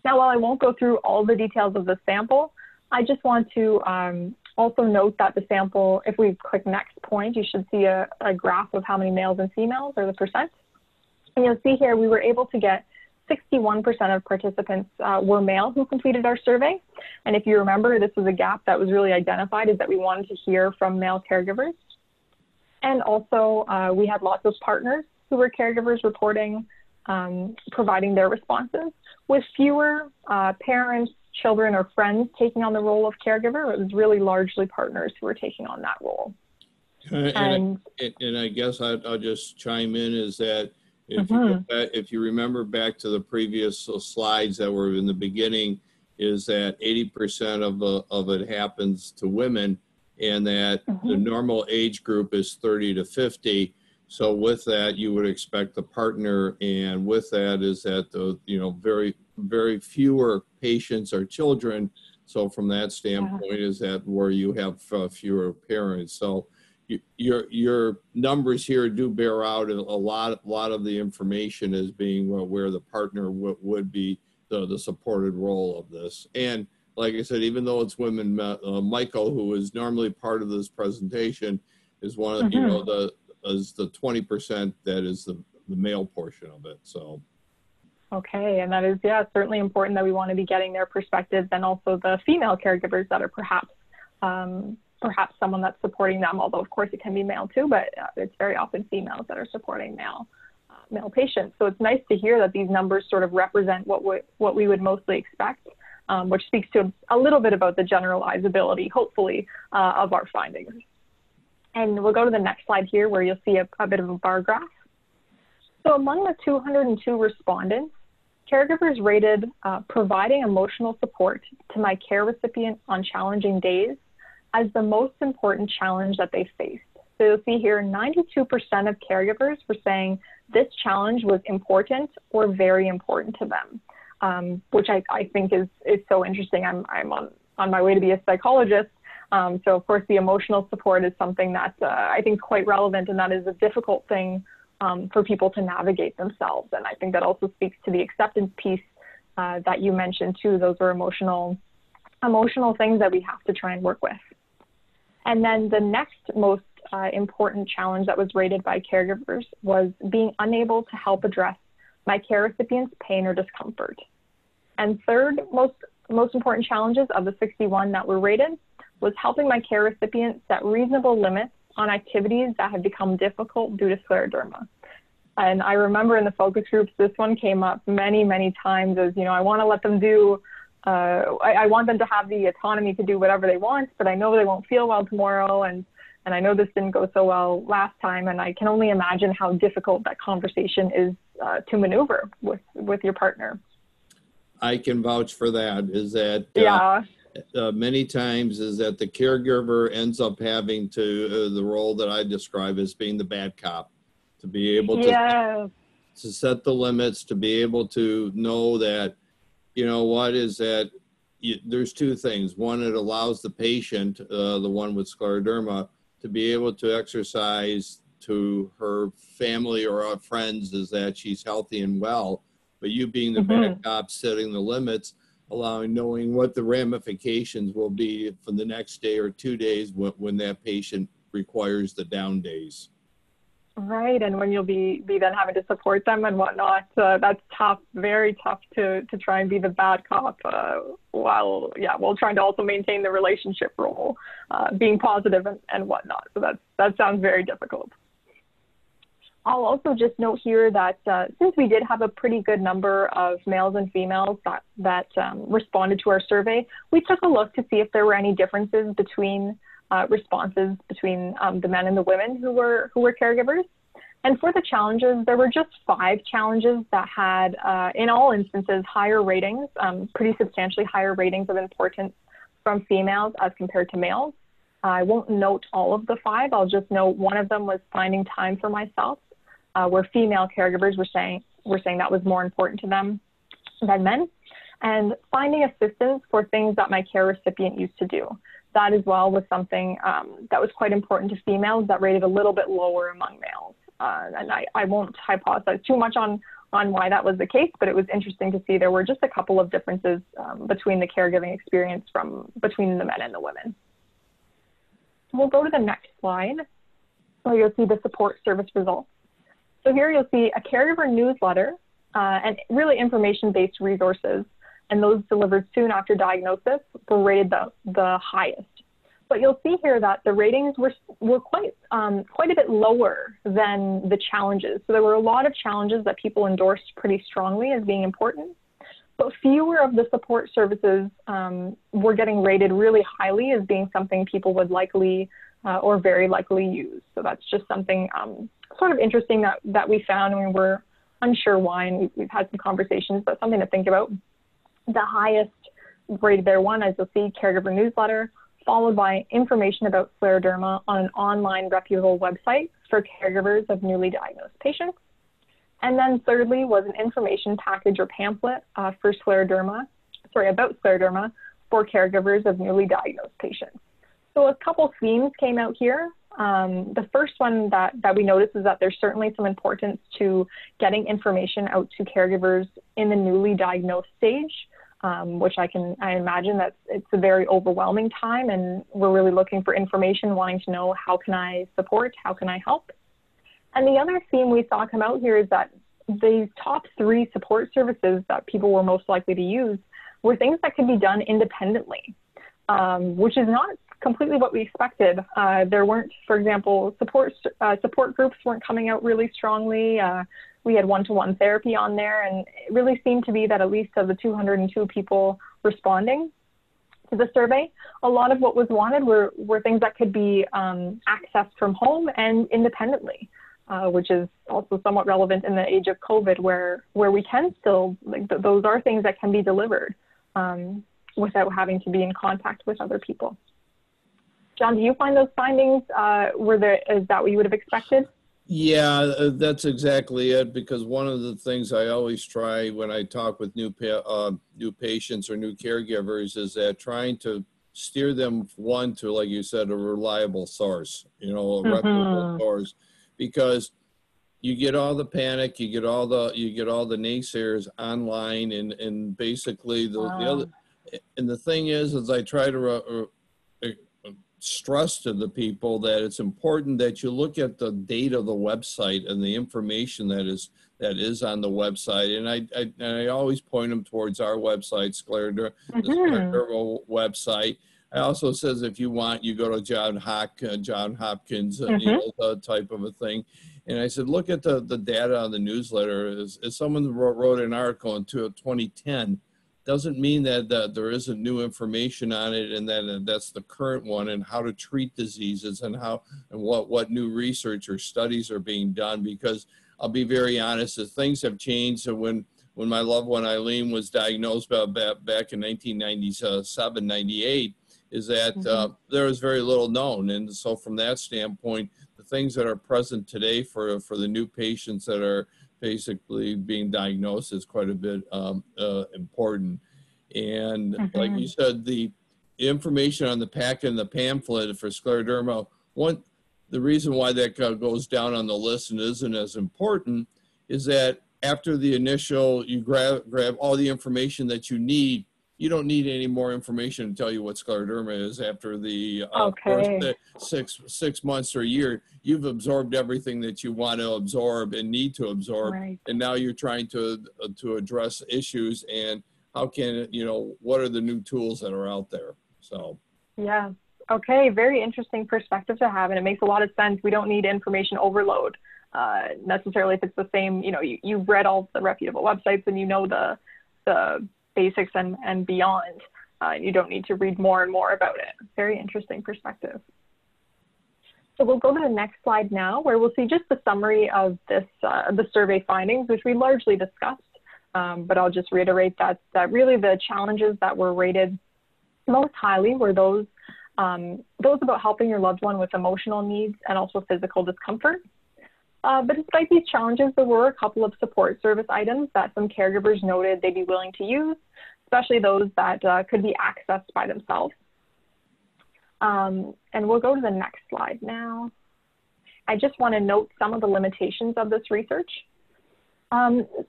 Speaker 2: Now, while I won't go through all the details of the sample, I just want to also note that the sample, if we click next point, you should see a graph of how many males and females, or the percent. And you'll see here we were able to get 61% of participants were male who completed our survey. And if you remember, this was a gap that was really identified, is that we wanted to hear from male caregivers. And also we had lots of partners who were caregivers reporting, providing their responses, with fewer parents, children, or friends taking on the role of caregiver. It was really largely partners who were taking on that role.
Speaker 1: And I guess I'll just chime in, is that if you remember back to the previous slides that were in the beginning, is that 80% of it happens to women, and that the normal age group is 30 to 50. So with that, you would expect the partner, and with that is that very, very fewer patients are children. So from that standpoint, is that where you have fewer parents. So your numbers here do bear out a lot of the information as being where the partner would be the supported role of this. And like I said, even though it's women, Michael, who is normally part of this presentation, is one of is the 20% that is the male portion of it. So.
Speaker 2: Okay, and that is, certainly important that we want to be getting their perspectives, and also the female caregivers that are perhaps someone that's supporting them, although of course it can be male too, but it's very often females that are supporting male patients. So it's nice to hear that these numbers sort of represent what we would mostly expect, which speaks to a little bit about the generalizability, hopefully, of our findings. And we'll go to the next slide here, where you'll see a bit of a bar graph. So among the 202 respondents, caregivers rated providing emotional support to my care recipient on challenging days as the most important challenge that they faced. So you'll see here 92% of caregivers were saying this challenge was important or very important to them, which I think is so interesting. I'm on my way to be a psychologist. So of course the emotional support is something that I think is quite relevant, and that is a difficult thing for people to navigate themselves. And I think that also speaks to the acceptance piece that you mentioned too. Those are emotional things that we have to try and work with. And then the next most important challenge that was rated by caregivers was being unable to help address my care recipient's pain or discomfort. And third most important challenges of the 61 that were rated was helping my care recipient set reasonable limits on activities that have become difficult due to scleroderma. And I remember in the focus groups, this one came up many, many times as, I want to let them do, I want them to have the autonomy to do whatever they want, but I know they won't feel well tomorrow. And I know this didn't go so well last time. And I can only imagine how difficult that conversation is to maneuver with your partner.
Speaker 1: I can vouch for that, is that many times is that the caregiver ends up having to the role that I describe as being the bad cop, to be able to set the limits, to be able to know that, there's two things. One, it allows the patient, the one with scleroderma, to be able to exercise to her family or friends is that she's healthy and well. But you being the bad cop setting the limits knowing what the ramifications will be for the next day or 2 days when that patient requires the down days.
Speaker 2: Right, and when you'll be then having to support them and whatnot, that's tough, very tough to try and be the bad cop while trying to also maintain the relationship role, being positive and whatnot. So that sounds very difficult. I'll also just note here that since we did have a pretty good number of males and females that responded to our survey, we took a look to see if there were any differences between responses between the men and the women who were caregivers. And for the challenges, there were just 5 challenges that had, in all instances, higher ratings, pretty substantially higher ratings of importance from females as compared to males. I won't note all of the 5. I'll just note one of them was finding time for myself, where female caregivers were saying that was more important to them than men. And finding assistance for things that my care recipient used to do. That as well was something that was quite important to females, that rated a little bit lower among males. And I won't hypothesize too much on why that was the case, but it was interesting to see there were just a couple of differences between the caregiving experience between the men and the women. We'll go to the next slide, where you'll see the support service results. So here you'll see a caregiver newsletter and really information-based resources, and those delivered soon after diagnosis were rated the highest. But you'll see here that the ratings were quite a bit lower than the challenges. So there were a lot of challenges that people endorsed pretty strongly as being important, but fewer of the support services were getting rated really highly as being something people would likely or very likely use. So that's just something sort of interesting that we found, and we were unsure why, and we've had some conversations, but something to think about. The highest rated there one, as you'll see, caregiver newsletter, followed by information about scleroderma on an online reputable website for caregivers of newly diagnosed patients. And then thirdly was an information package or pamphlet about scleroderma for caregivers of newly diagnosed patients. So a couple themes came out here. The first one that we noticed is that there's certainly some importance to getting information out to caregivers in the newly diagnosed stage, which I imagine that it's a very overwhelming time, and we're really looking for information, wanting to know how can I support, how can I help. And the other theme we saw come out here is that the top 3 support services that people were most likely to use were things that could be done independently, which is not completely what we expected. There weren't, for example, support groups weren't coming out really strongly. We had one-to-one therapy on there, and it really seemed to be that at least of the 202 people responding to the survey, a lot of what was wanted were things that could be accessed from home and independently, which is also somewhat relevant in the age of COVID, where we can still, those are things that can be delivered without having to be in contact with other people. John, do you find those findings, is that what you would have expected?
Speaker 1: Yeah, that's exactly it, because one of the things I always try when I talk with new patients or new caregivers is that trying to steer them, one, to, like you said, a reliable source, a reputable source, because you get all the panic, you get all the naysayers online, and basically the other, and the thing is I try to stress to the people that it's important that you look at the data of the website and the information that is on the website. And I always point them towards our website, the Scleroderma website. I also says, if you want, you go to John Hopkins, type of a thing. And I said, look at the data on the newsletter. As someone wrote an article in 2010, doesn't mean that there isn't new information on it, and that's the current one, and how to treat diseases, and what new research or studies are being done. Because I'll be very honest, as things have changed. So when my loved one Eileen was diagnosed back in 1997, 98, is that there was very little known. And so from that standpoint, the things that are present today for the new patients that are basically being diagnosed is quite a bit important. And like you said, the information on the packet and the pamphlet for scleroderma, the reason why that goes down on the list and isn't as important is that after the initial, you grab all the information that you need, you don't need any more information to tell you what scleroderma is after the
Speaker 2: Okay.
Speaker 1: first 6 months or a year. You've absorbed everything that you want to absorb and need to absorb.
Speaker 2: Right.
Speaker 1: And now you're trying to address issues and how can, what are the new tools that are out there? So.
Speaker 2: Yeah. Okay. Very interesting perspective to have. And it makes a lot of sense. We don't need information overload necessarily if it's the same, you've read all the reputable websites and you know the basics and beyond. You don't need to read more and more about it. Very interesting perspective. So we'll go to the next slide now, where we'll see just the summary of this, the survey findings, which we largely discussed. But I'll just reiterate that really the challenges that were rated most highly were those about helping your loved one with emotional needs and also physical discomfort. But despite these challenges, there were a couple of support service items that some caregivers noted they'd be willing to use, especially those that could be accessed by themselves. And we'll go to the next slide now. I just want to note some of the limitations of this research.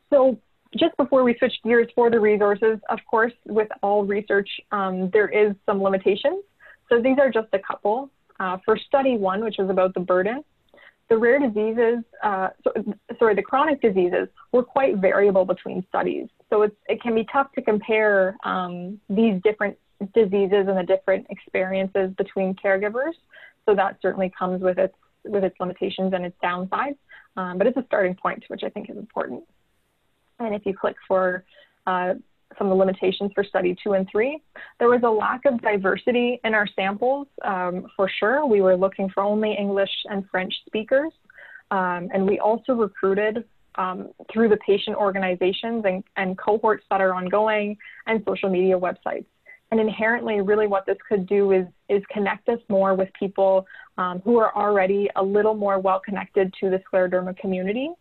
Speaker 2: So just before we switch gears for the resources, of course, with all research, there is some limitations. So these are just a couple. For study 1, which was about the burden, the rare diseases, the chronic diseases were quite variable between studies. So it can be tough to compare these different diseases and the different experiences between caregivers. So that certainly comes with its limitations and its downsides. But it's a starting point, which I think is important. And if you click for some of the limitations for study 2 and 3, there was a lack of diversity in our samples, for sure. We were looking for only English and French speakers. And we also recruited through the patient organizations and cohorts that are ongoing and social media websites. And inherently, really what this could do is connect us more with people who are already a little more well-connected to the scleroderma community,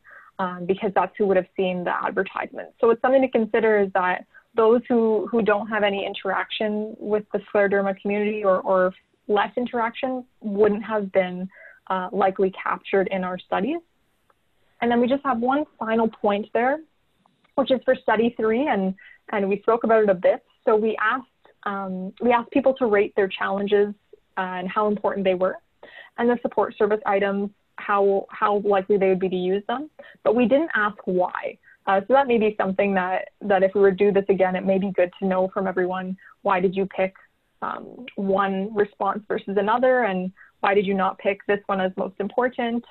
Speaker 2: because that's who would have seen the advertisement. So it's something to consider is that those who don't have any interaction with the scleroderma community or less interaction wouldn't have been likely captured in our studies. And then we just have one final point there, which is for study 3, and we spoke about it a bit. So we asked people to rate their challenges and how important they were, and the support service items, how likely they would be to use them, but we didn't ask why. So that may be something that if we were to do this again, it may be good to know from everyone, why did you pick one response versus another, and why did you not pick this one as most important?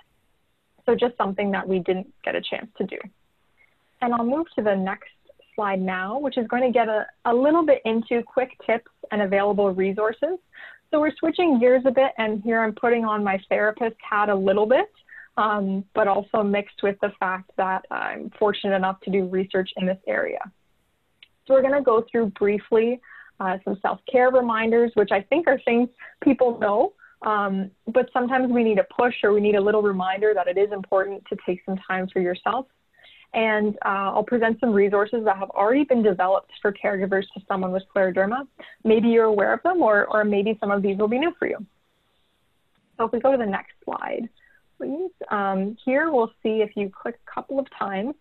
Speaker 2: So just something that we didn't get a chance to do. And I'll move to the next slide now, which is going to get a little bit into quick tips and available resources. So we're switching gears a bit, and here I'm putting on my therapist hat a little bit, but also mixed with the fact that I'm fortunate enough to do research in this area. So we're going to go through briefly some self-care reminders, which I think are things people know, but sometimes we need a push or we need a little reminder that it is important to take some time for yourself. And I'll present some resources that have already been developed for caregivers to someone with scleroderma. Maybe you're aware of them, or maybe some of these will be new for you. So if we go to the next slide, please. Here we'll see if you click a couple of times.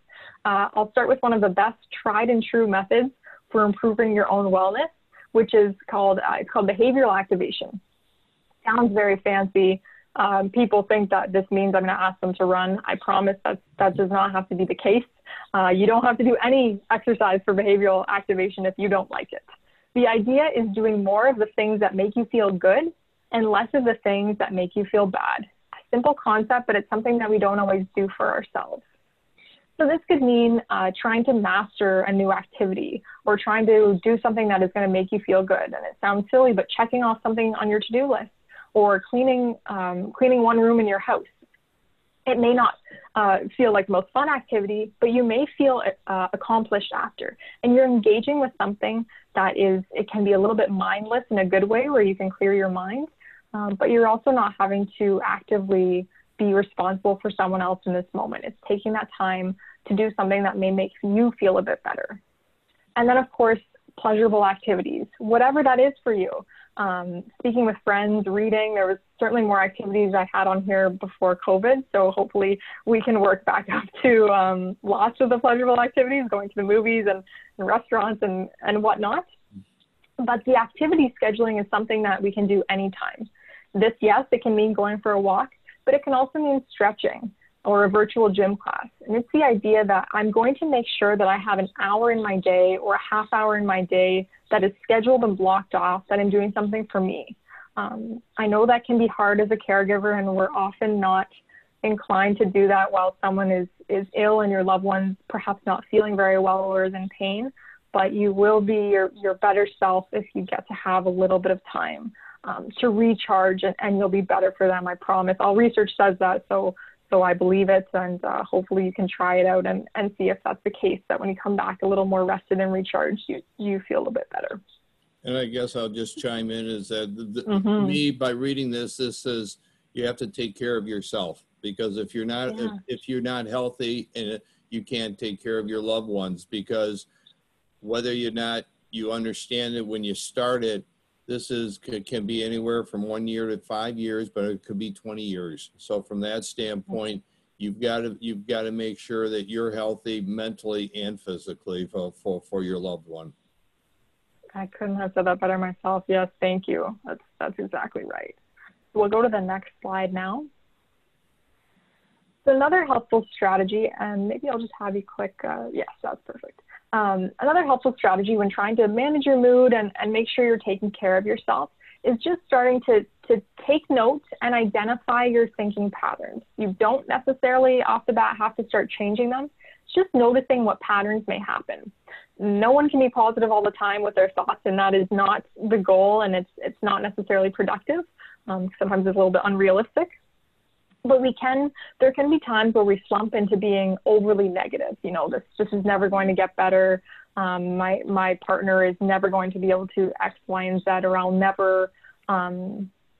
Speaker 2: I'll start with one of the best tried and true methods for improving your own wellness, which is called behavioral activation. Sounds very fancy. People think that this means I'm going to ask them to run. I promise that does not have to be the case. You don't have to do any exercise for behavioral activation if you don't like it. The idea is doing more of the things that make you feel good and less of the things that make you feel bad. A simple concept, but it's something that we don't always do for ourselves. So this could mean trying to master a new activity or trying to do something that is going to make you feel good. And it sounds silly, but checking off something on your to-do list, or cleaning one room in your house. It may not feel like the most fun activity, but you may feel accomplished after. And you're engaging with something that it can be a little bit mindless in a good way where you can clear your mind, but you're also not having to actively be responsible for someone else in this moment. It's taking that time to do something that may make you feel a bit better. And then, of course, pleasurable activities, whatever that is for you. Speaking with friends, reading, there was certainly more activities I had on here before COVID. So hopefully we can work back up to lots of the pleasurable activities, going to the movies and restaurants and whatnot. But the activity scheduling is something that we can do anytime. This, yes, it can mean going for a walk, but it can also mean stretching or a virtual gym class. And it's the idea that I'm going to make sure that I have an hour in my day or a half hour in my day that is scheduled and blocked off, that I'm doing something for me. I know that can be hard as a caregiver, and we're often not inclined to do that while someone is ill and your loved one's perhaps not feeling very well or is in pain, but you will be your better self if you get to have a little bit of time to recharge, and you'll be better for them, I promise. All research says that, so I believe it, and hopefully you can try it out and see if that's the case, that when you come back a little more rested and recharged, you feel a bit better.
Speaker 1: And I guess I'll just chime in is that me, by reading this says you have to take care of yourself, because if you're not if you're not healthy, and you can't take care of your loved ones, because whether you're not, you understand it when you start it, this can be anywhere from 1 year to 5 years, but it could be 20 years. So from that standpoint, you've got to make sure that you're healthy mentally and physically for your loved one.
Speaker 2: I couldn't have said that better myself. Yes, thank you. That's exactly right. We'll go to the next slide now. So another helpful strategy, and maybe I'll just have you click, yes, that's perfect. Another helpful strategy when trying to manage your mood and make sure you're taking care of yourself is just starting to take notes and identify your thinking patterns. You don't necessarily off the bat have to start changing them. It's just noticing what patterns may happen. No one can be positive all the time with their thoughts, and that is not the goal, and it's not necessarily productive. Sometimes it's a little bit unrealistic. But there can be times where we slump into being overly negative. You know, this is never going to get better. My partner is never going to be able to X, Y, and Z, or I'll never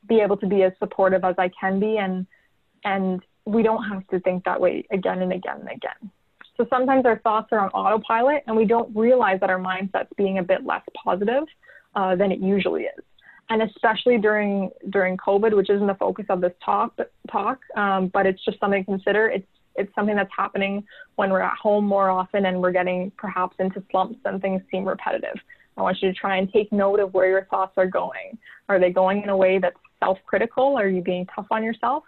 Speaker 2: be able to be as supportive as I can be. And we don't have to think that way again and again and again. So sometimes our thoughts are on autopilot, and we don't realize that our mindset's being a bit less positive than it usually is. And especially during COVID, which isn't the focus of this talk, but it's just something to consider. It's something that's happening when we're at home more often and we're getting perhaps into slumps and things seem repetitive. I want you to try and take note of where your thoughts are going. Are they going in a way that's self-critical? Are you being tough on yourself?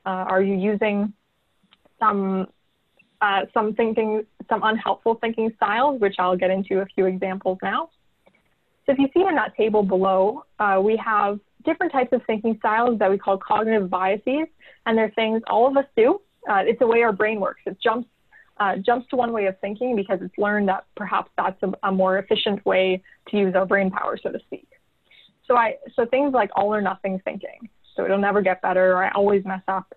Speaker 2: Are you using some unhelpful thinking styles, which I'll get into a few examples now. So if you see in that table below, we have different types of thinking styles that we call cognitive biases, and they're things all of us do. It's the way our brain works. It jumps to one way of thinking because it's learned that perhaps that's a more efficient way to use our brain power, so to speak. So things like all or nothing thinking. So it'll never get better, or I always mess up.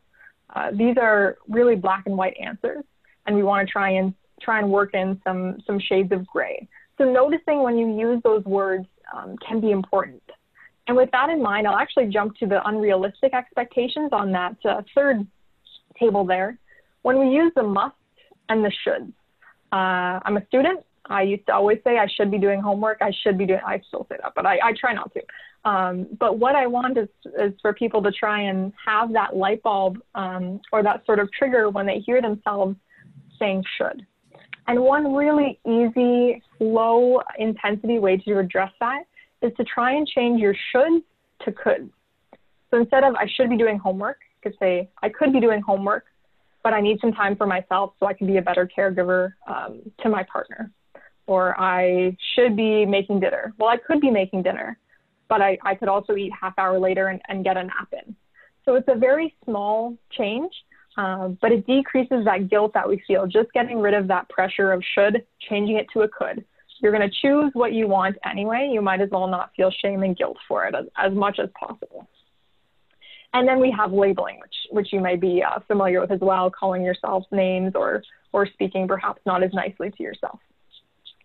Speaker 2: These are really black and white answers, and we want to try and work in some shades of gray. So noticing when you use those words can be important. And with that in mind, I'll actually jump to the unrealistic expectations on that third table there. When we use the must and the shoulds. I'm a student. I used to always say I should be doing homework. I still say that, but I try not to. But what I want is for people to try and have that light bulb or that sort of trigger when they hear themselves saying should. And one really easy, low intensity way to address that is to try and change your shoulds to could. So instead of I should be doing homework, you could say I could be doing homework, but I need some time for myself so I can be a better caregiver to my partner. Or I should be making dinner. Well, I could be making dinner, but I could also eat half hour later and get a nap in. So it's a very small change. But it decreases that guilt that we feel, just getting rid of that pressure of should, changing it to a could. You're going to choose what you want anyway. You might as well not feel shame and guilt for it as much as possible. And then we have labeling, which you may be familiar with as well, calling yourself names or speaking perhaps not as nicely to yourself.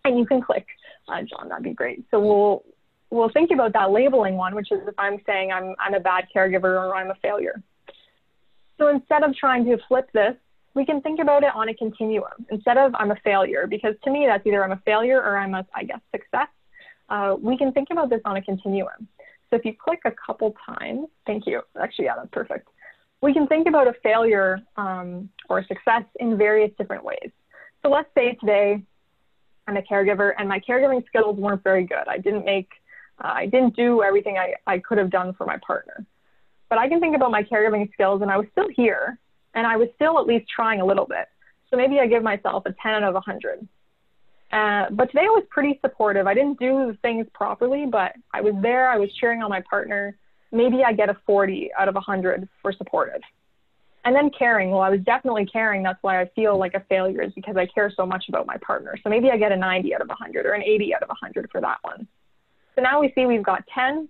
Speaker 2: And you can click, John, that'd be great. So we'll think about that labeling one, which is if I'm saying I'm a bad caregiver or I'm a failure. So instead of trying to flip this, we can think about it on a continuum. Instead of I'm a failure, because to me that's either I'm a failure or I'm a, I guess, success. We can think about this on a continuum. So if you click a couple times, thank you. Actually, yeah, that's perfect. We can think about a failure or a success in various different ways. So let's say today I'm a caregiver and my caregiving skills weren't very good. I didn't make I didn't do everything I could have done for my partner. But I can think about my caregiving skills, and I was still here, and I was still at least trying a little bit. So maybe I give myself a 10 out of 100. But today I was pretty supportive. I didn't do things properly, but I was there. I was cheering on my partner. Maybe I get a 40 out of 100 for supportive. And then caring. Well, I was definitely caring. That's why I feel like a failure, is because I care so much about my partner. So maybe I get a 90 out of 100 or an 80 out of 100 for that one. So now we see we've got 10,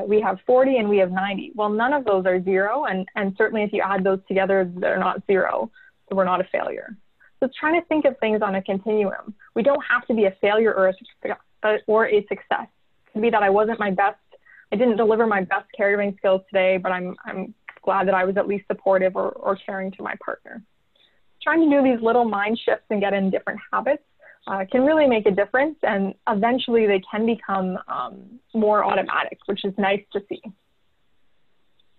Speaker 2: we have 40, and we have 90. Well, none of those are zero. And certainly if you add those together, they're not zero. So we're not a failure. So it's trying to think of things on a continuum. We don't have to be a failure or a success. It could be that I wasn't my best. I didn't deliver my best caregiving skills today, but I'm glad that I was at least supportive or caring to my partner. Trying to do these little mind shifts and get in different habits can really make a difference, and eventually they can become more automatic, which is nice to see.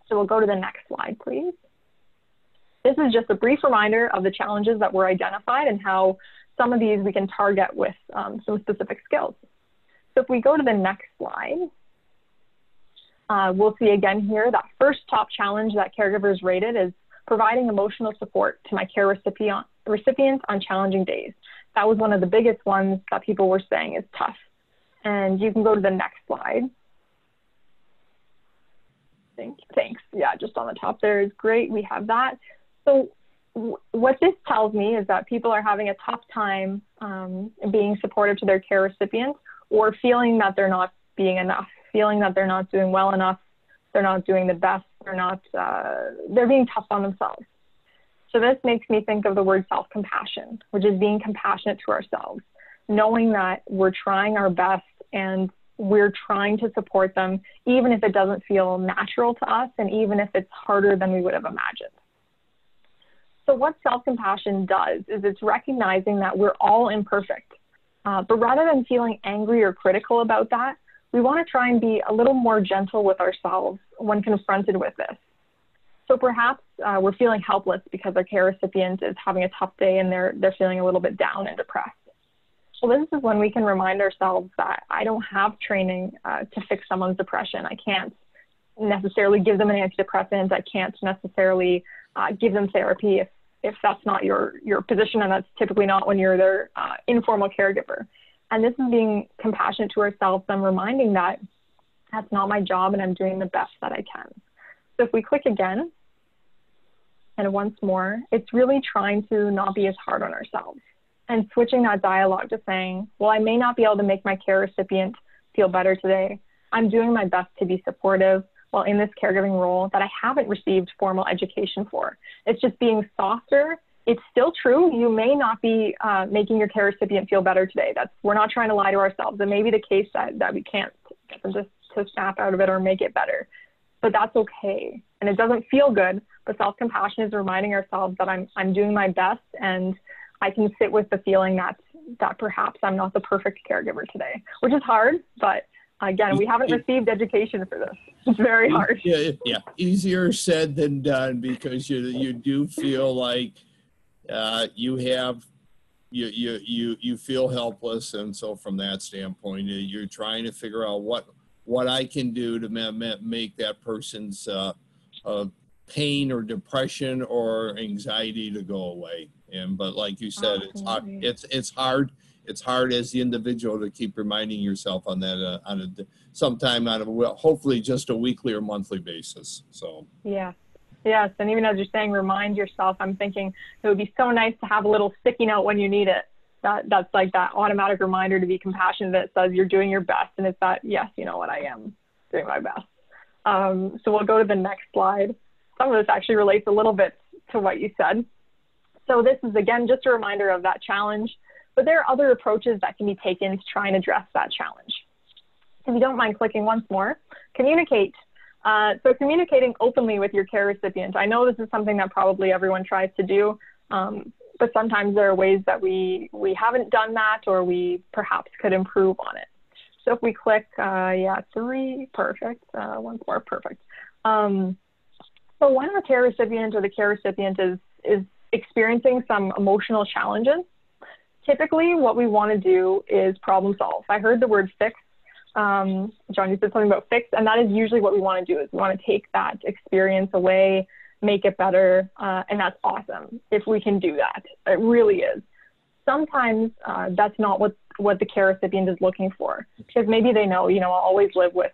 Speaker 2: So we'll go to the next slide, please. This is just a brief reminder of the challenges that were identified and how some of these we can target with some specific skills. So if we go to the next slide, we'll see again here that first top challenge that caregivers rated is providing emotional support to my care recipients on challenging days. That was one of the biggest ones that people were saying is tough. And you can go to the next slide. Thanks. Yeah, just on the top there is great. We have that. So what this tells me is that people are having a tough time being supportive to their care recipients, or feeling that they're not being enough, feeling that they're not doing well enough, they're not doing the best, they're being tough on themselves. So this makes me think of the word self-compassion, which is being compassionate to ourselves, knowing that we're trying our best and we're trying to support them, even if it doesn't feel natural to us and even if it's harder than we would have imagined. So what self-compassion does is it's recognizing that we're all imperfect, but rather than feeling angry or critical about that, we want to try and be a little more gentle with ourselves when confronted with this. So perhaps we're feeling helpless because our care recipient is having a tough day and they're feeling a little bit down and depressed. Well, this is when we can remind ourselves that I don't have training to fix someone's depression. I can't necessarily give them an antidepressant. I can't necessarily give them therapy if that's not your position, and that's typically not when you're their informal caregiver. And this is being compassionate to ourselves and reminding that that's not my job and I'm doing the best that I can. So if we click again, and once more, it's really trying to not be as hard on ourselves and switching that dialogue to saying, well, I may not be able to make my care recipient feel better today. I'm doing my best to be supportive while in this caregiving role that I haven't received formal education for. It's just being softer. It's still true. You may not be making your care recipient feel better today. We're not trying to lie to ourselves. It may be the case that we can't get them to snap out of it or make it better, but that's okay. And it doesn't feel good, but self-compassion is reminding ourselves that I'm doing my best, and I can sit with the feeling that perhaps I'm not the perfect caregiver today, which is hard, but again, we haven't received education for this. It's very hard.
Speaker 1: Yeah, easier said than done, because you do feel like you feel helpless, and so from that standpoint, you're trying to figure out what I can do to make that person's pain or depression or anxiety to go away. But like you said, it's hard. It's hard as the individual to keep reminding yourself on that hopefully just a weekly or monthly basis. So
Speaker 2: yes, and even as you're saying, remind yourself, I'm thinking it would be so nice to have a little sticky note when you need it. That's like that automatic reminder to be compassionate that says you're doing your best, and it's that, yes, you know what, I am doing my best. So we'll go to the next slide. Some of this actually relates a little bit to what you said. So this is, again, just a reminder of that challenge, but there are other approaches that can be taken to try and address that challenge. If you don't mind clicking once more, communicate. So communicating openly with your care recipient. I know this is something that probably everyone tries to do, but sometimes there are ways that we haven't done that, or we perhaps could improve on it. So if we click, 3, perfect, once more, perfect. So when our care recipient or the care recipient is experiencing some emotional challenges, typically what we want to do is problem solve. I heard the word fix, John, you said something about fix, and that is usually what we want to do, is we want to take that experience away, make it better, and that's awesome if we can do that. It really is. Sometimes that's not what the care recipient is looking for, because maybe they know, I'll always live with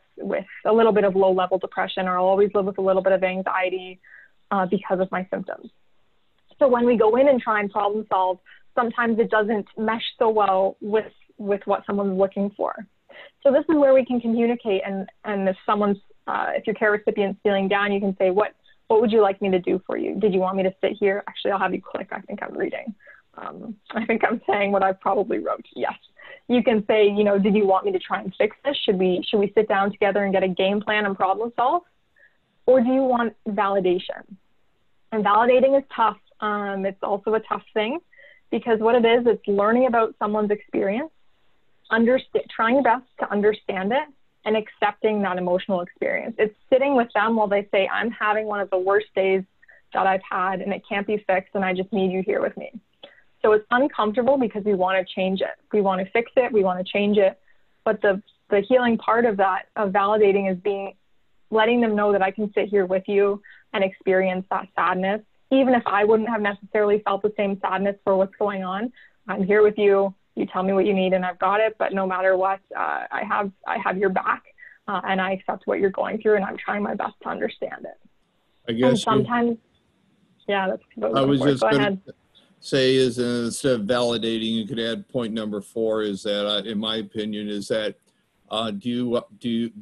Speaker 2: a little bit of low-level depression, or I'll always live with a little bit of anxiety because of my symptoms. So when we go in and try and problem solve, sometimes it doesn't mesh so well with what someone's looking for. So this is where we can communicate, and if your care recipient's feeling down, you can say, what would you like me to do for you? Did you want me to sit here? Actually, I'll have you click. I think I'm reading. I think I'm saying what I probably wrote. Yes. You can say, did you want me to try and fix this? Should we sit down together and get a game plan and problem solve? Or do you want validation? And validating is tough. It's also a tough thing, because what it is, it's learning about someone's experience, trying your best to understand it, and accepting that emotional experience. It's sitting with them while they say, I'm having one of the worst days that I've had, and it can't be fixed, and I just need you here with me. So it's uncomfortable because we want to change it. We want to fix it. We want to change it. But the healing part of that, of validating, is letting them know that I can sit here with you and experience that sadness. Even if I wouldn't have necessarily felt the same sadness for what's going on, I'm here with you. You tell me what you need and I've got it. But no matter what, I have your back, and I accept what you're going through, and I'm trying my best to understand it.
Speaker 1: I guess
Speaker 2: and sometimes, that's what
Speaker 1: I was just going to say is, instead of validating, you could add point number 4, is that, in my opinion, is that do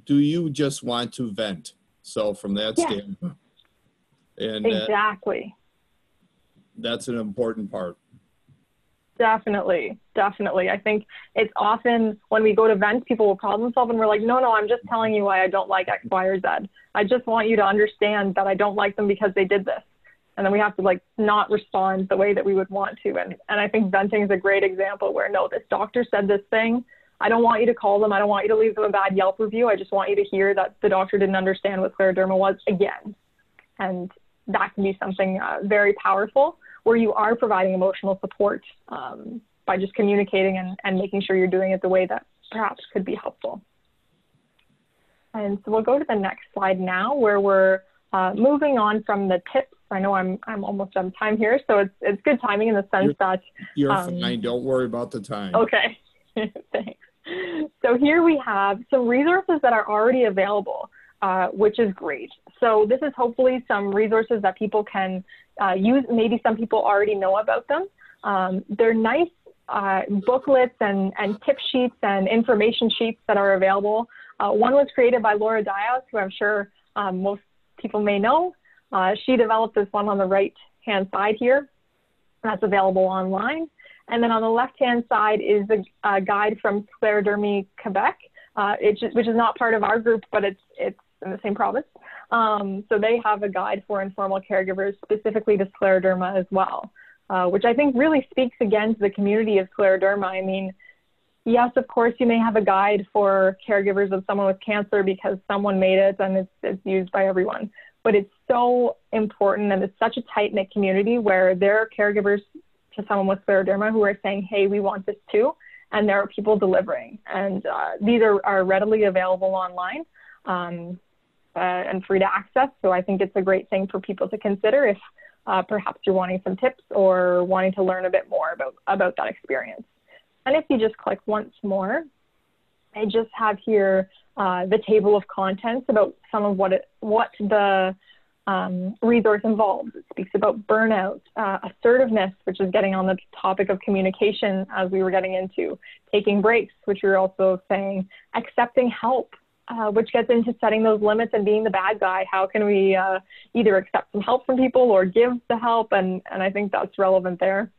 Speaker 1: you just want to vent? So from that standpoint, and
Speaker 2: exactly,
Speaker 1: that's an important part.
Speaker 2: Definitely. I think it's often when we go to vent, people will problem solve, and we're like, no, I'm just telling you why I don't like X, Y, or Z. I just want you to understand that I don't like them because they did this. And then we have to not respond the way that we would want to. And I think venting is a great example where, no, this doctor said this thing. I don't want you to call them. I don't want you to leave them a bad Yelp review. I just want you to hear that the doctor didn't understand what scleroderma was again. And that can be something very powerful, where you are providing emotional support by just communicating and making sure you're doing it the way that perhaps could be helpful. And so we'll go to the next slide now, where we're moving on from the tips. I know I'm almost out of time here, so it's good timing in the sense that
Speaker 1: you're fine. Don't worry about the time.
Speaker 2: Okay, thanks. So here we have some resources that are already available, which is great. So this is hopefully some resources that people can use. Maybe some people already know about them. They're nice booklets and tip sheets and information sheets that are available. One was created by Laura Dias, who I'm sure most people may know. She developed this one on the right-hand side here. That's available online. And then on the left-hand side is a guide from Sclerodermie Quebec, which is not part of our group, but it's in the same province. So they have a guide for informal caregivers specifically to scleroderma as well, which I think really speaks again to the community of scleroderma. I mean, yes, of course, you may have a guide for caregivers of someone with cancer because someone made it and it's used by everyone. But it's so important, and it's such a tight-knit community where there are caregivers to someone with scleroderma who are saying, hey, we want this too, and there are people delivering. And these are readily available online and free to access. So I think it's a great thing for people to consider if perhaps you're wanting some tips or wanting to learn a bit more about that experience. And if you just click once more, I just have here the table of contents about some of what the resource involves. It speaks about burnout, assertiveness, which is getting on the topic of communication as we were getting into, taking breaks, which we were also saying, accepting help, which gets into setting those limits and being the bad guy. How can we either accept some help from people or give the help? And I think that's relevant there.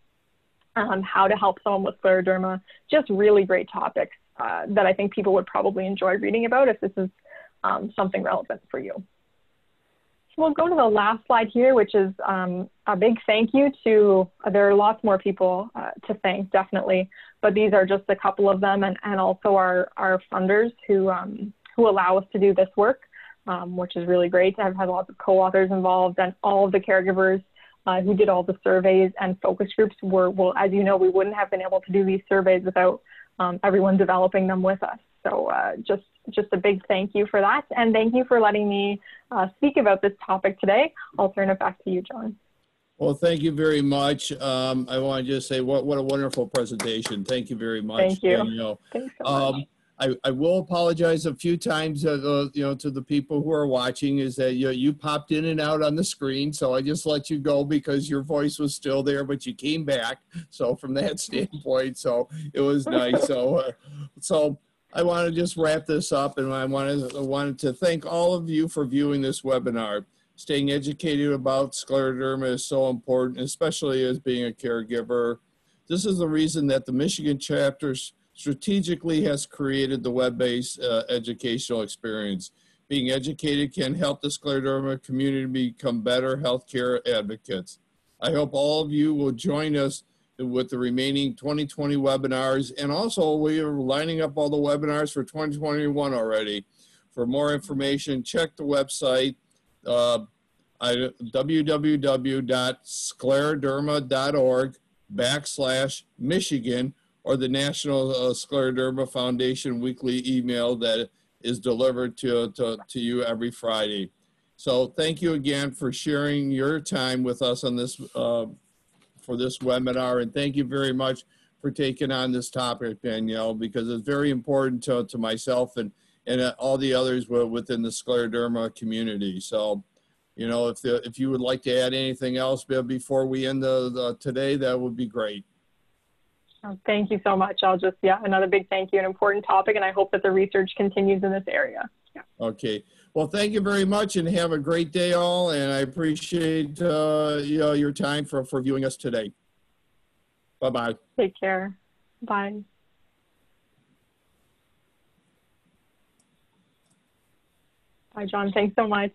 Speaker 2: How to help someone with scleroderma, just really great topics that I think people would probably enjoy reading about if this is something relevant for you. So we'll go to the last slide here, which is a big thank you to, there are lots more people to thank, definitely, but these are just a couple of them, and also our funders who allow us to do this work, which is really great. I've had lots of co-authors involved, and all of the caregivers who did all the surveys and focus groups well, as you know, we wouldn't have been able to do these surveys without everyone developing them with us. So just a big thank you for that. And thank you for letting me speak about this topic today. I'll turn it back to you, John.
Speaker 1: Well, thank you very much. I want to just say what a wonderful presentation. Thank you very much,
Speaker 2: Thank you.
Speaker 1: Danielle.
Speaker 2: Thanks so much.
Speaker 1: I will apologize a few times, to the people who are watching, is that you popped in and out on the screen, so I just let you go because your voice was still there, but you came back. So from that standpoint, so it was nice. So I want to just wrap this up, and I wanted to thank all of you for viewing this webinar. Staying educated about scleroderma is so important, especially as being a caregiver. This is the reason that the Michigan chapter strategically has created the web-based educational experience. Being educated can help the scleroderma community become better healthcare advocates. I hope all of you will join us with the remaining 2020 webinars, and also we are lining up all the webinars for 2021 already. For more information, check the website www.scleroderma.org/Michigan, or the National Scleroderma Foundation weekly email that is delivered to you every Friday. So thank you again for sharing your time with us on this for this webinar, and thank you very much for taking on this topic, Danielle, because it's very important to myself and all the others within the scleroderma community. So, if you would like to add anything else before we end today, that would be great.
Speaker 2: Thank you so much. I'll just, another big thank you, an important topic, and I hope that the research continues in this area. Yeah.
Speaker 1: Okay. Well, thank you very much, and have a great day all, and I appreciate your time for viewing us today. Bye-bye.
Speaker 2: Take care. Bye. Bye, John. Thanks so much.